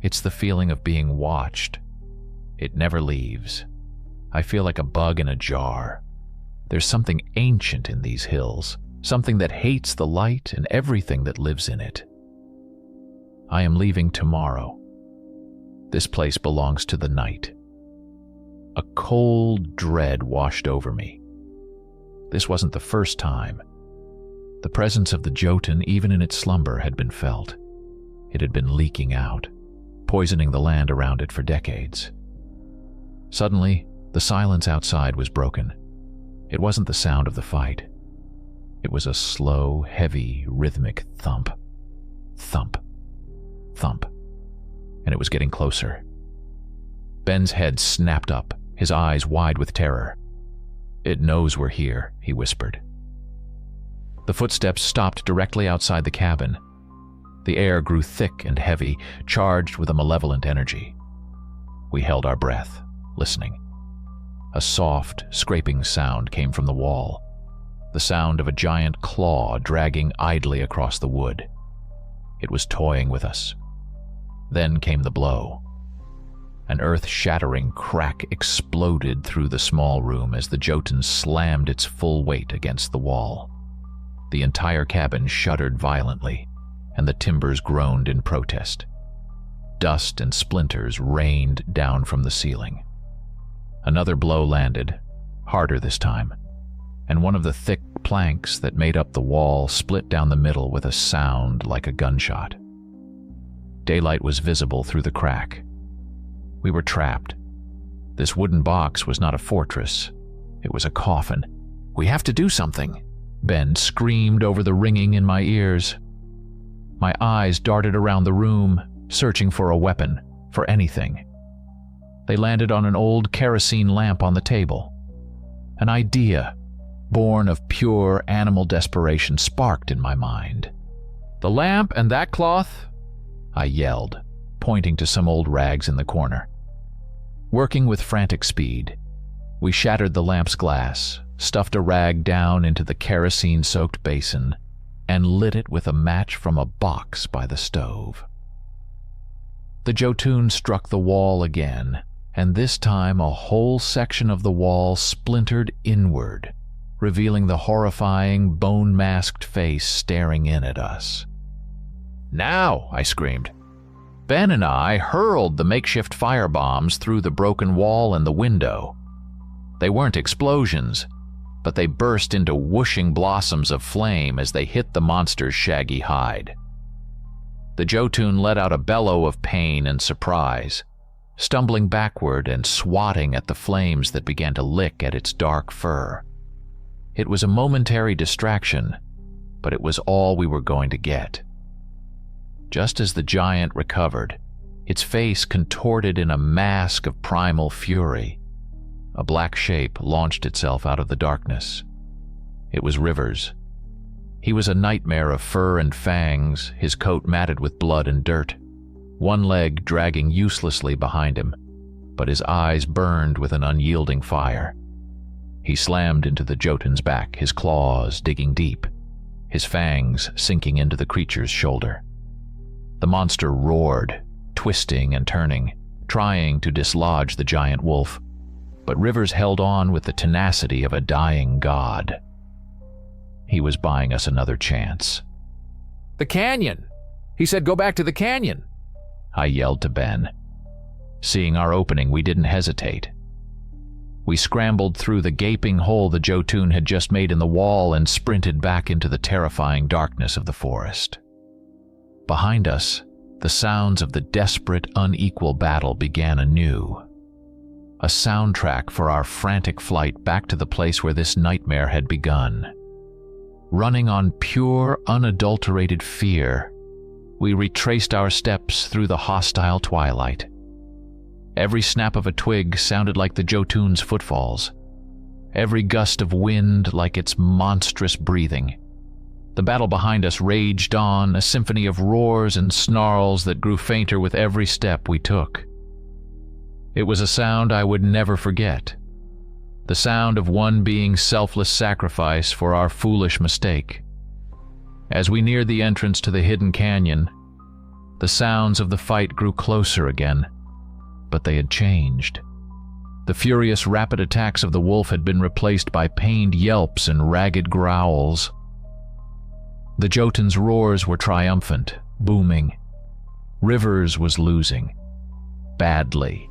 It's the feeling of being watched. It never leaves. I feel like a bug in a jar. There's something ancient in these hills, something that hates the light and everything that lives in it. I am leaving tomorrow. This place belongs to the night. A cold dread washed over me. This wasn't the first time. The presence of the Jotun, even in its slumber, had been felt. It had been leaking out, poisoning the land around it for decades. Suddenly, the silence outside was broken. It wasn't the sound of the fight. It was a slow, heavy, rhythmic thump. Thump. Thump. And it was getting closer. Ben's head snapped up, his eyes wide with terror. "It knows we're here," he whispered. The footsteps stopped directly outside the cabin. The air grew thick and heavy, charged with a malevolent energy. We held our breath, listening. A soft, scraping sound came from the wall, the sound of a giant claw dragging idly across the wood. It was toying with us. Then came the blow. An earth-shattering crack exploded through the small room as the Jotun slammed its full weight against the wall. The entire cabin shuddered violently, and the timbers groaned in protest. Dust and splinters rained down from the ceiling. Another blow landed, harder this time, and one of the thick planks that made up the wall split down the middle with a sound like a gunshot. Daylight was visible through the crack. We were trapped. This wooden box was not a fortress. It was a coffin. "We have to do something," Ben screamed over the ringing in my ears. My eyes darted around the room, searching for a weapon, for anything. They landed on an old kerosene lamp on the table. An idea, born of pure animal desperation, sparked in my mind. "The lamp and that cloth?" I yelled, pointing to some old rags in the corner. Working with frantic speed, we shattered the lamp's glass, stuffed a rag down into the kerosene-soaked basin, and lit it with a match from a box by the stove. The Jotun struck the wall again, and this time a whole section of the wall splintered inward, revealing the horrifying, bone-masked face staring in at us. "Now!" I screamed. Ben and I hurled the makeshift firebombs through the broken wall and the window. They weren't explosions, but they burst into whooshing blossoms of flame as they hit the monster's shaggy hide. The Jotun let out a bellow of pain and surprise, stumbling backward and swatting at the flames that began to lick at its dark fur. It was a momentary distraction, but it was all we were going to get. Just as the giant recovered, its face contorted in a mask of primal fury. A black shape launched itself out of the darkness. It was Rivers. He was a nightmare of fur and fangs, his coat matted with blood and dirt, one leg dragging uselessly behind him, but his eyes burned with an unyielding fire. He slammed into the Jotun's back, his claws digging deep, his fangs sinking into the creature's shoulder. The monster roared, twisting and turning, trying to dislodge the giant wolf, but Rivers held on with the tenacity of a dying god. He was buying us another chance. "The canyon! He said go back to the canyon!" I yelled to Ben. Seeing our opening, we didn't hesitate. We scrambled through the gaping hole the Jotun had just made in the wall and sprinted back into the terrifying darkness of the forest. Behind us, the sounds of the desperate, unequal battle began anew. A soundtrack for our frantic flight back to the place where this nightmare had begun. Running on pure, unadulterated fear, we retraced our steps through the hostile twilight. Every snap of a twig sounded like the Jotun's footfalls, every gust of wind like its monstrous breathing. The battle behind us raged on, a symphony of roars and snarls that grew fainter with every step we took. It was a sound I would never forget, the sound of one being selfless sacrifice for our foolish mistake. As we neared the entrance to the hidden canyon, the sounds of the fight grew closer again, but they had changed. The furious, rapid attacks of the wolf had been replaced by pained yelps and ragged growls. The Jotun's roars were triumphant, booming. Rivers was losing. Badly.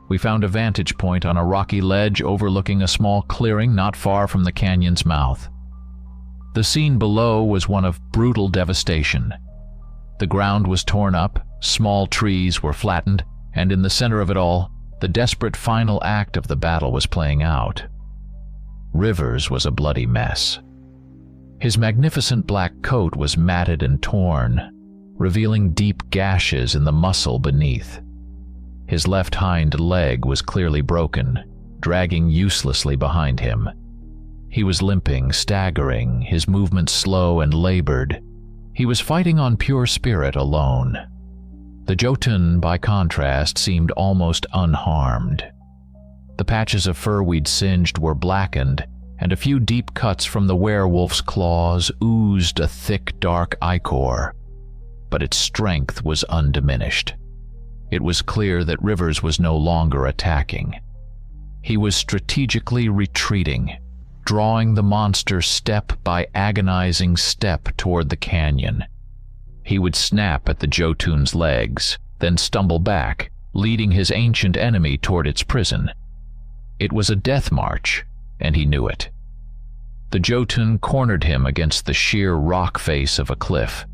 We found a vantage point on a rocky ledge overlooking a small clearing not far from the canyon's mouth. The scene below was one of brutal devastation. The ground was torn up, small trees were flattened, and in the center of it all, the desperate final act of the battle was playing out. Rivers was a bloody mess. His magnificent black coat was matted and torn, revealing deep gashes in the muscle beneath. His left hind leg was clearly broken, dragging uselessly behind him. He was limping, staggering, his movements slow and labored. He was fighting on pure spirit alone. The Jotun, by contrast, seemed almost unharmed. The patches of fur we'd singed were blackened, and a few deep cuts from the werewolf's claws oozed a thick, dark ichor. But its strength was undiminished. It was clear that Rivers was no longer attacking. He was strategically retreating, drawing the monster step by agonizing step toward the canyon. He would snap at the Jotun's legs, then stumble back, leading his ancient enemy toward its prison. It was a death march, and he knew it. The Jotun cornered him against the sheer rock face of a cliff.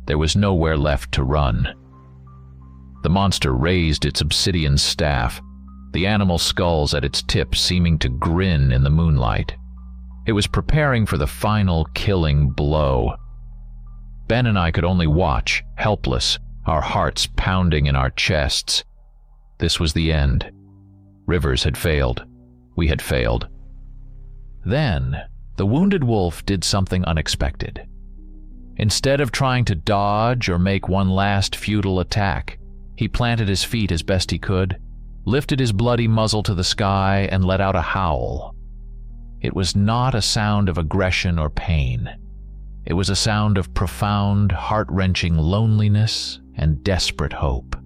There was nowhere left to run. The monster raised its obsidian staff, the animal's skulls at its tips seeming to grin in the moonlight. It was preparing for the final killing blow. Ben and I could only watch, helpless, our hearts pounding in our chests. This was the end. Rivers had failed. We had failed. Then, the wounded wolf did something unexpected. Instead of trying to dodge or make one last futile attack, he planted his feet as best he could, lifted his bloody muzzle to the sky, and let out a howl. It was not a sound of aggression or pain. It was a sound of profound, heart-wrenching loneliness and desperate hope.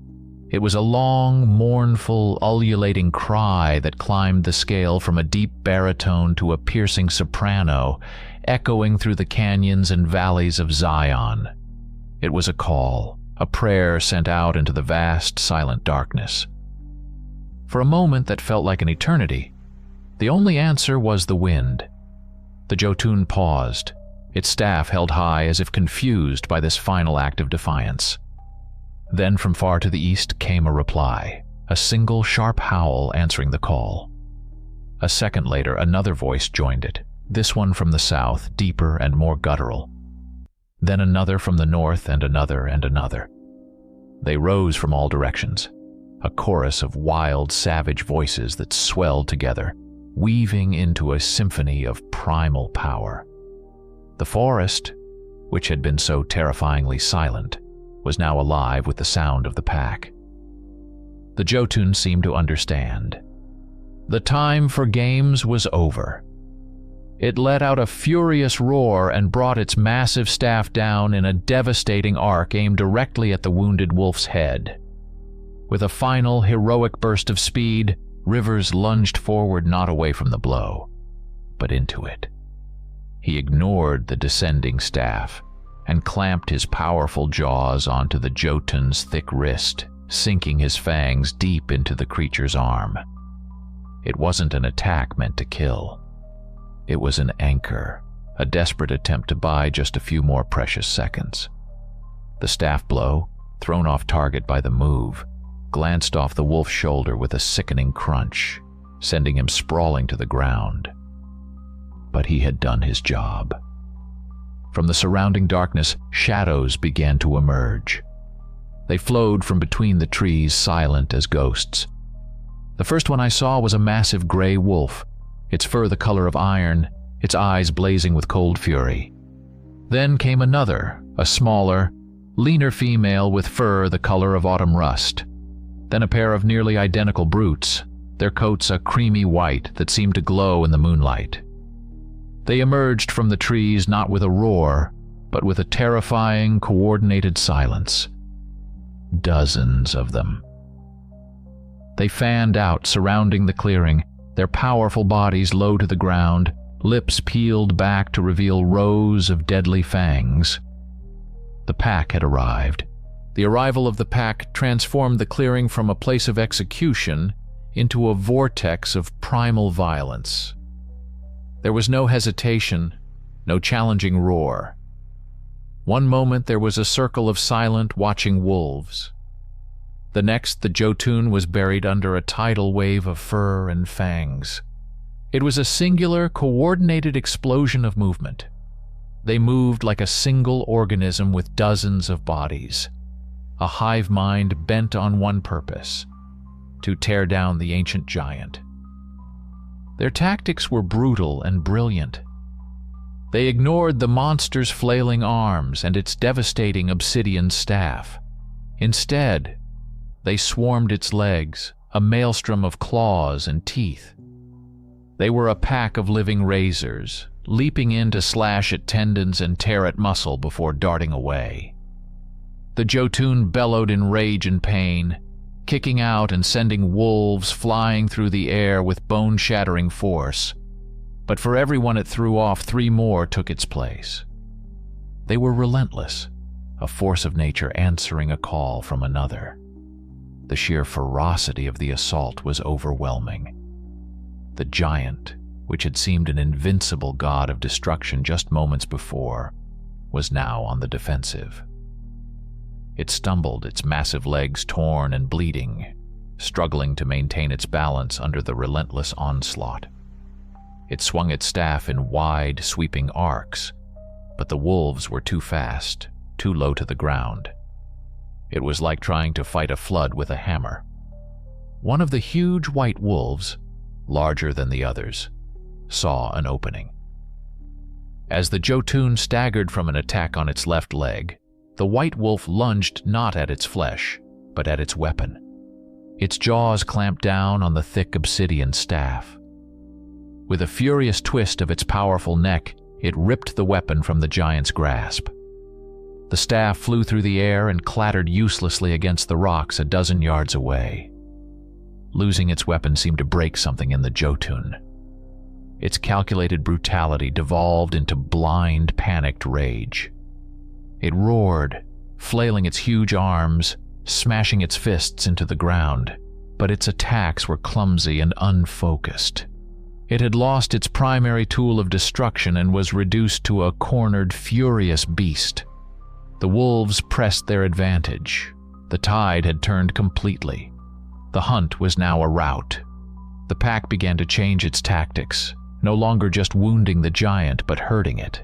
It was a long, mournful, ululating cry that climbed the scale from a deep baritone to a piercing soprano, echoing through the canyons and valleys of Zion. It was a call, a prayer sent out into the vast, silent darkness. For a moment that felt like an eternity, the only answer was the wind. The Jotun paused, its staff held high as if confused by this final act of defiance. Then from far to the east came a reply, a single sharp howl answering the call. A second later, another voice joined it, this one from the south, deeper and more guttural. Then another from the north, and another and another. They rose from all directions, a chorus of wild, savage voices that swelled together, weaving into a symphony of primal power. The forest, which had been so terrifyingly silent, was now alive with the sound of the pack. The Jotun seemed to understand. The time for games was over. It let out a furious roar and brought its massive staff down in a devastating arc aimed directly at the wounded wolf's head. With a final, heroic burst of speed, Rivers lunged forward, not away from the blow, but into it. He ignored the descending staff and clamped his powerful jaws onto the Jotun's thick wrist, sinking his fangs deep into the creature's arm. It wasn't an attack meant to kill. It was an anchor, a desperate attempt to buy just a few more precious seconds. The staff blow, thrown off target by the move, glanced off the wolf's shoulder with a sickening crunch, sending him sprawling to the ground. But he had done his job. From the surrounding darkness, shadows began to emerge. They flowed from between the trees, silent as ghosts. The first one I saw was a massive gray wolf, its fur the color of iron, its eyes blazing with cold fury. Then came another, a smaller, leaner female with fur the color of autumn rust. Then a pair of nearly identical brutes, their coats a creamy white that seemed to glow in the moonlight. They emerged from the trees not with a roar, but with a terrifying, coordinated silence. Dozens of them. They fanned out, surrounding the clearing, their powerful bodies low to the ground, lips peeled back to reveal rows of deadly fangs. The pack had arrived. The arrival of the pack transformed the clearing from a place of execution into a vortex of primal violence. There was no hesitation, no challenging roar. One moment there was a circle of silent, watching wolves. The next, the Jotun was buried under a tidal wave of fur and fangs. It was a singular, coordinated explosion of movement. They moved like a single organism with dozens of bodies, a hive mind bent on one purpose: to tear down the ancient giant. Their tactics were brutal and brilliant. They ignored the monster's flailing arms and its devastating obsidian staff. Instead, they swarmed its legs, a maelstrom of claws and teeth. They were a pack of living razors, leaping in to slash at tendons and tear at muscle before darting away. The Jotun bellowed in rage and pain, kicking out and sending wolves flying through the air with bone-shattering force. But for everyone it threw off, 3 more took its place. They were relentless, a force of nature answering a call from another. The sheer ferocity of the assault was overwhelming. The giant, which had seemed an invincible god of destruction just moments before, was now on the defensive. It stumbled, its massive legs torn and bleeding, struggling to maintain its balance under the relentless onslaught. It swung its staff in wide, sweeping arcs, but the wolves were too fast, too low to the ground. It was like trying to fight a flood with a hammer. One of the huge white wolves, larger than the others, saw an opening. As the Jotun staggered from an attack on its left leg, the white wolf lunged not at its flesh, but at its weapon. Its jaws clamped down on the thick obsidian staff. With a furious twist of its powerful neck, it ripped the weapon from the giant's grasp. The staff flew through the air and clattered uselessly against the rocks a dozen yards away. Losing its weapon seemed to break something in the Jotun. Its calculated brutality devolved into blind, panicked rage. It roared, flailing its huge arms, smashing its fists into the ground, but its attacks were clumsy and unfocused. It had lost its primary tool of destruction and was reduced to a cornered, furious beast. The wolves pressed their advantage. The tide had turned completely. The hunt was now a rout. The pack began to change its tactics, no longer just wounding the giant, but hurting it.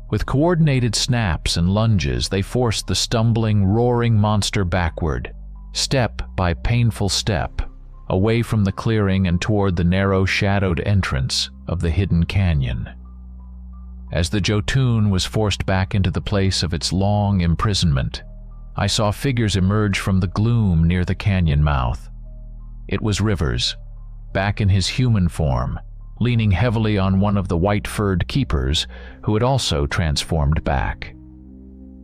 With coordinated snaps and lunges, they forced the stumbling, roaring monster backward, step by painful step, away from the clearing and toward the narrow, shadowed entrance of the hidden canyon. As the Jotun was forced back into the place of its long imprisonment, I saw figures emerge from the gloom near the canyon mouth. It was Rivers, back in his human form, leaning heavily on one of the white-furred keepers who had also transformed back.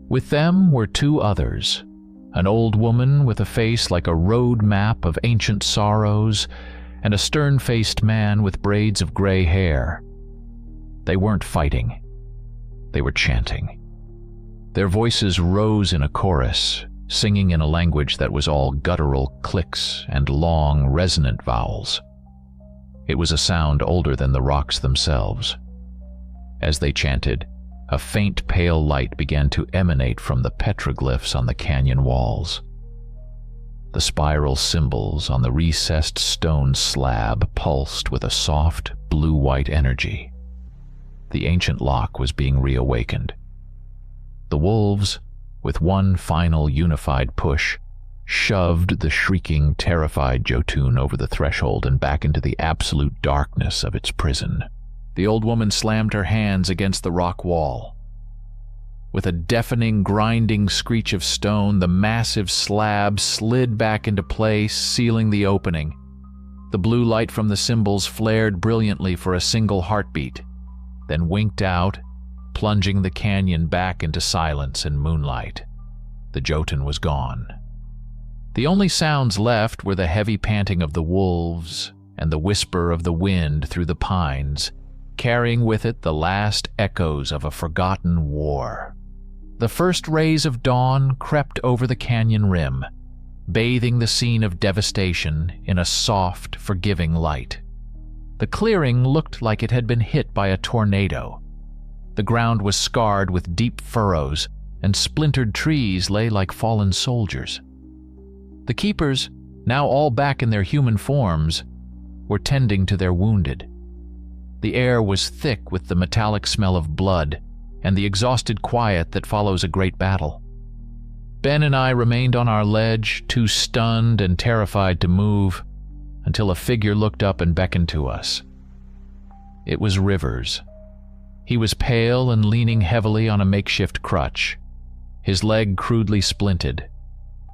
With them were two others, an old woman with a face like a road map of ancient sorrows, and a stern-faced man with braids of gray hair. They weren't fighting. They were chanting. Their voices rose in a chorus, singing in a language that was all guttural clicks and long, resonant vowels. It was a sound older than the rocks themselves. As they chanted, a faint pale light began to emanate from the petroglyphs on the canyon walls. The spiral symbols on the recessed stone slab pulsed with a soft, blue-white energy. The ancient lock was being reawakened. The wolves, with one final unified push, shoved the shrieking, terrified Jotun over the threshold and back into the absolute darkness of its prison. The old woman slammed her hands against the rock wall. With a deafening, grinding screech of stone, the massive slab slid back into place, sealing the opening. The blue light from the symbols flared brilliantly for a single heartbeat, then winked out, plunging the canyon back into silence and moonlight. The Jotun was gone. The only sounds left were the heavy panting of the wolves and the whisper of the wind through the pines, carrying with it the last echoes of a forgotten war. The first rays of dawn crept over the canyon rim, bathing the scene of devastation in a soft, forgiving light. The clearing looked like it had been hit by a tornado. The ground was scarred with deep furrows, and splintered trees lay like fallen soldiers. The keepers, now all back in their human forms, were tending to their wounded. The air was thick with the metallic smell of blood and the exhausted quiet that follows a great battle. Ben and I remained on our ledge, too stunned and terrified to move, until a figure looked up and beckoned to us. It was Rivers. He was pale and leaning heavily on a makeshift crutch. His leg crudely splinted,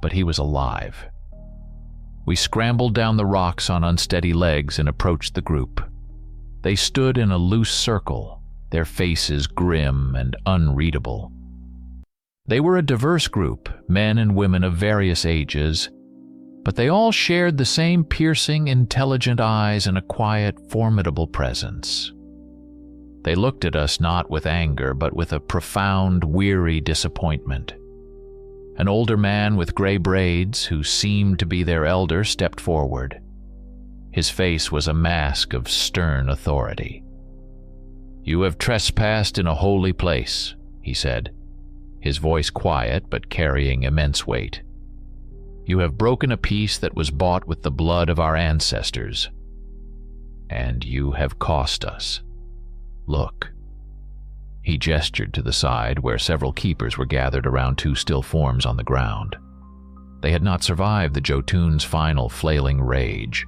but he was alive. We scrambled down the rocks on unsteady legs and approached the group. They stood in a loose circle, their faces grim and unreadable. They were a diverse group, men and women of various ages, but they all shared the same piercing, intelligent eyes and a quiet, formidable presence. They looked at us not with anger, but with a profound, weary disappointment. An older man with gray braids, who seemed to be their elder, stepped forward. His face was a mask of stern authority. "You have trespassed in a holy place," he said, his voice quiet but carrying immense weight. You have broken a peace that was bought with the blood of our ancestors. And you have cost us. Look." He gestured to the side where several keepers were gathered around two still forms on the ground. They had not survived the Jotun's final flailing rage.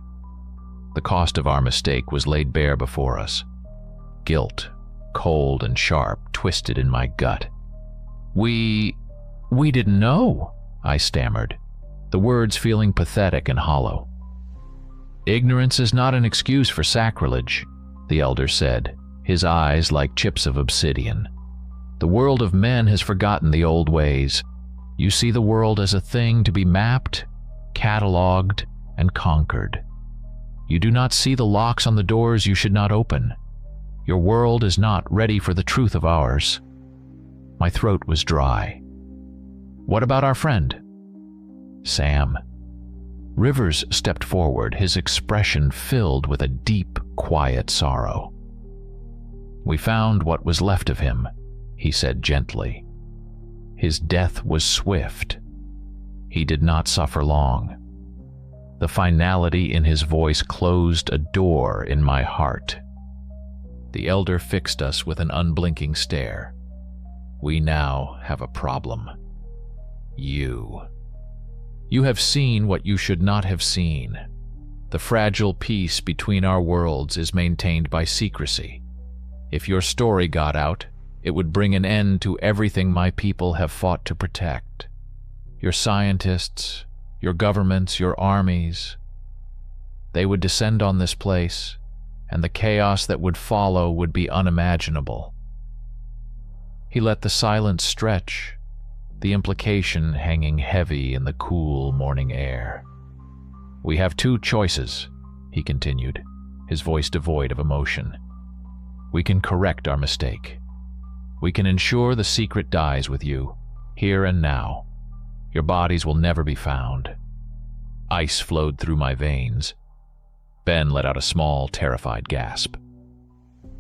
The cost of our mistake was laid bare before us. Guilt, cold and sharp, twisted in my gut. We didn't know," I stammered, the words feeling pathetic and hollow. "Ignorance is not an excuse for sacrilege," the elder said, his eyes like chips of obsidian. "The world of men has forgotten the old ways. You see the world as a thing to be mapped, catalogued, and conquered. You do not see the locks on the doors you should not open. Your world is not ready for the truth of ours." My throat was dry. "What about our friend?" "Sam." Rivers stepped forward, his expression filled with a deep, quiet sorrow. "We found what was left of him," he said gently. "His death was swift. He did not suffer long." The finality in his voice closed a door in my heart. The elder fixed us with an unblinking stare. "We now have a problem. You. You have seen what you should not have seen. The fragile peace between our worlds is maintained by secrecy. If your story got out, it would bring an end to everything my people have fought to protect. Your scientists, your governments, your armies. They would descend on this place, and the chaos that would follow would be unimaginable." He let the silence stretch, the implication hanging heavy in the cool morning air. "We have two choices," he continued, his voice devoid of emotion. "We can correct our mistake. We can ensure the secret dies with you, here and now. Your bodies will never be found." Ice flowed through my veins. Ben let out a small, terrified gasp.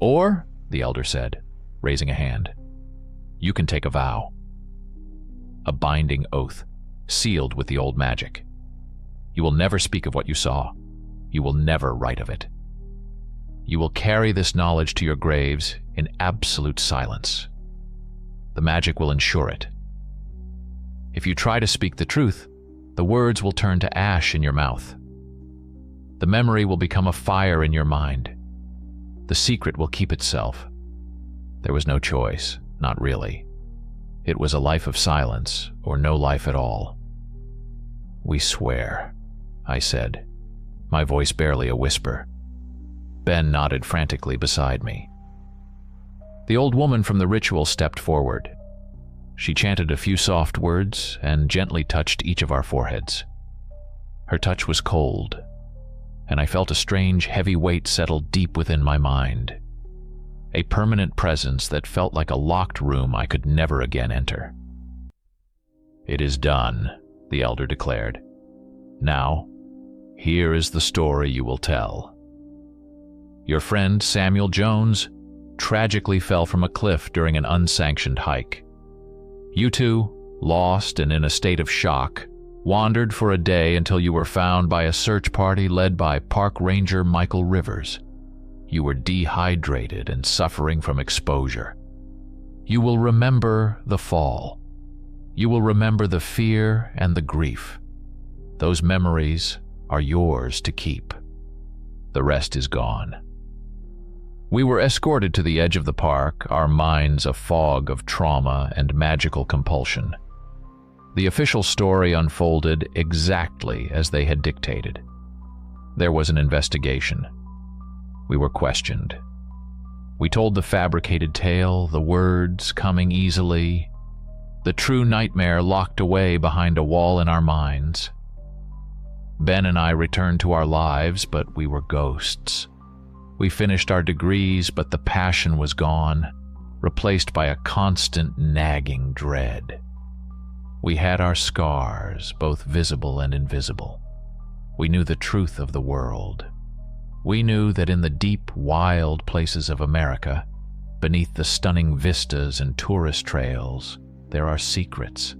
"Or," the elder said, raising a hand, "you can take a vow. A binding oath, sealed with the old magic. You will never speak of what you saw. You will never write of it. You will carry this knowledge to your graves in absolute silence. The magic will ensure it. If you try to speak the truth, the words will turn to ash in your mouth. The memory will become a fire in your mind. The secret will keep itself." There was no choice, not really. It was a life of silence or no life at all. "We swear," I said, my voice barely a whisper. Ben nodded frantically beside me. The old woman from the ritual stepped forward. She chanted a few soft words and gently touched each of our foreheads. Her touch was cold, and I felt a strange, heavy weight settle deep within my mind. A permanent presence that felt like a locked room I could never again enter. "It is done," the elder declared. "Now, here is the story you will tell. Your friend Samuel Jones tragically fell from a cliff during an unsanctioned hike. You two, lost and in a state of shock, wandered for a day until you were found by a search party led by Park Ranger Michael Rivers. You were dehydrated and suffering from exposure. You will remember the fall. You will remember the fear and the grief. Those memories are yours to keep. The rest is gone." We were escorted to the edge of the park, our minds a fog of trauma and magical compulsion. The official story unfolded exactly as they had dictated. There was an investigation. We were questioned. We told the fabricated tale, the words coming easily, the true nightmare locked away behind a wall in our minds. Ben and I returned to our lives, but we were ghosts. We finished our degrees, but the passion was gone, replaced by a constant nagging dread. We had our scars, both visible and invisible. We knew the truth of the world. We knew that in the deep, wild places of America, beneath the stunning vistas and tourist trails, there are secrets.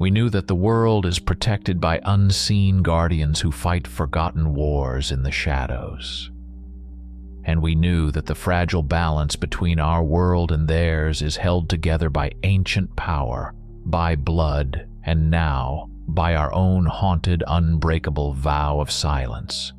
We knew that the world is protected by unseen guardians who fight forgotten wars in the shadows. And we knew that the fragile balance between our world and theirs is held together by ancient power, by blood, and now by our own haunted, unbreakable vow of silence.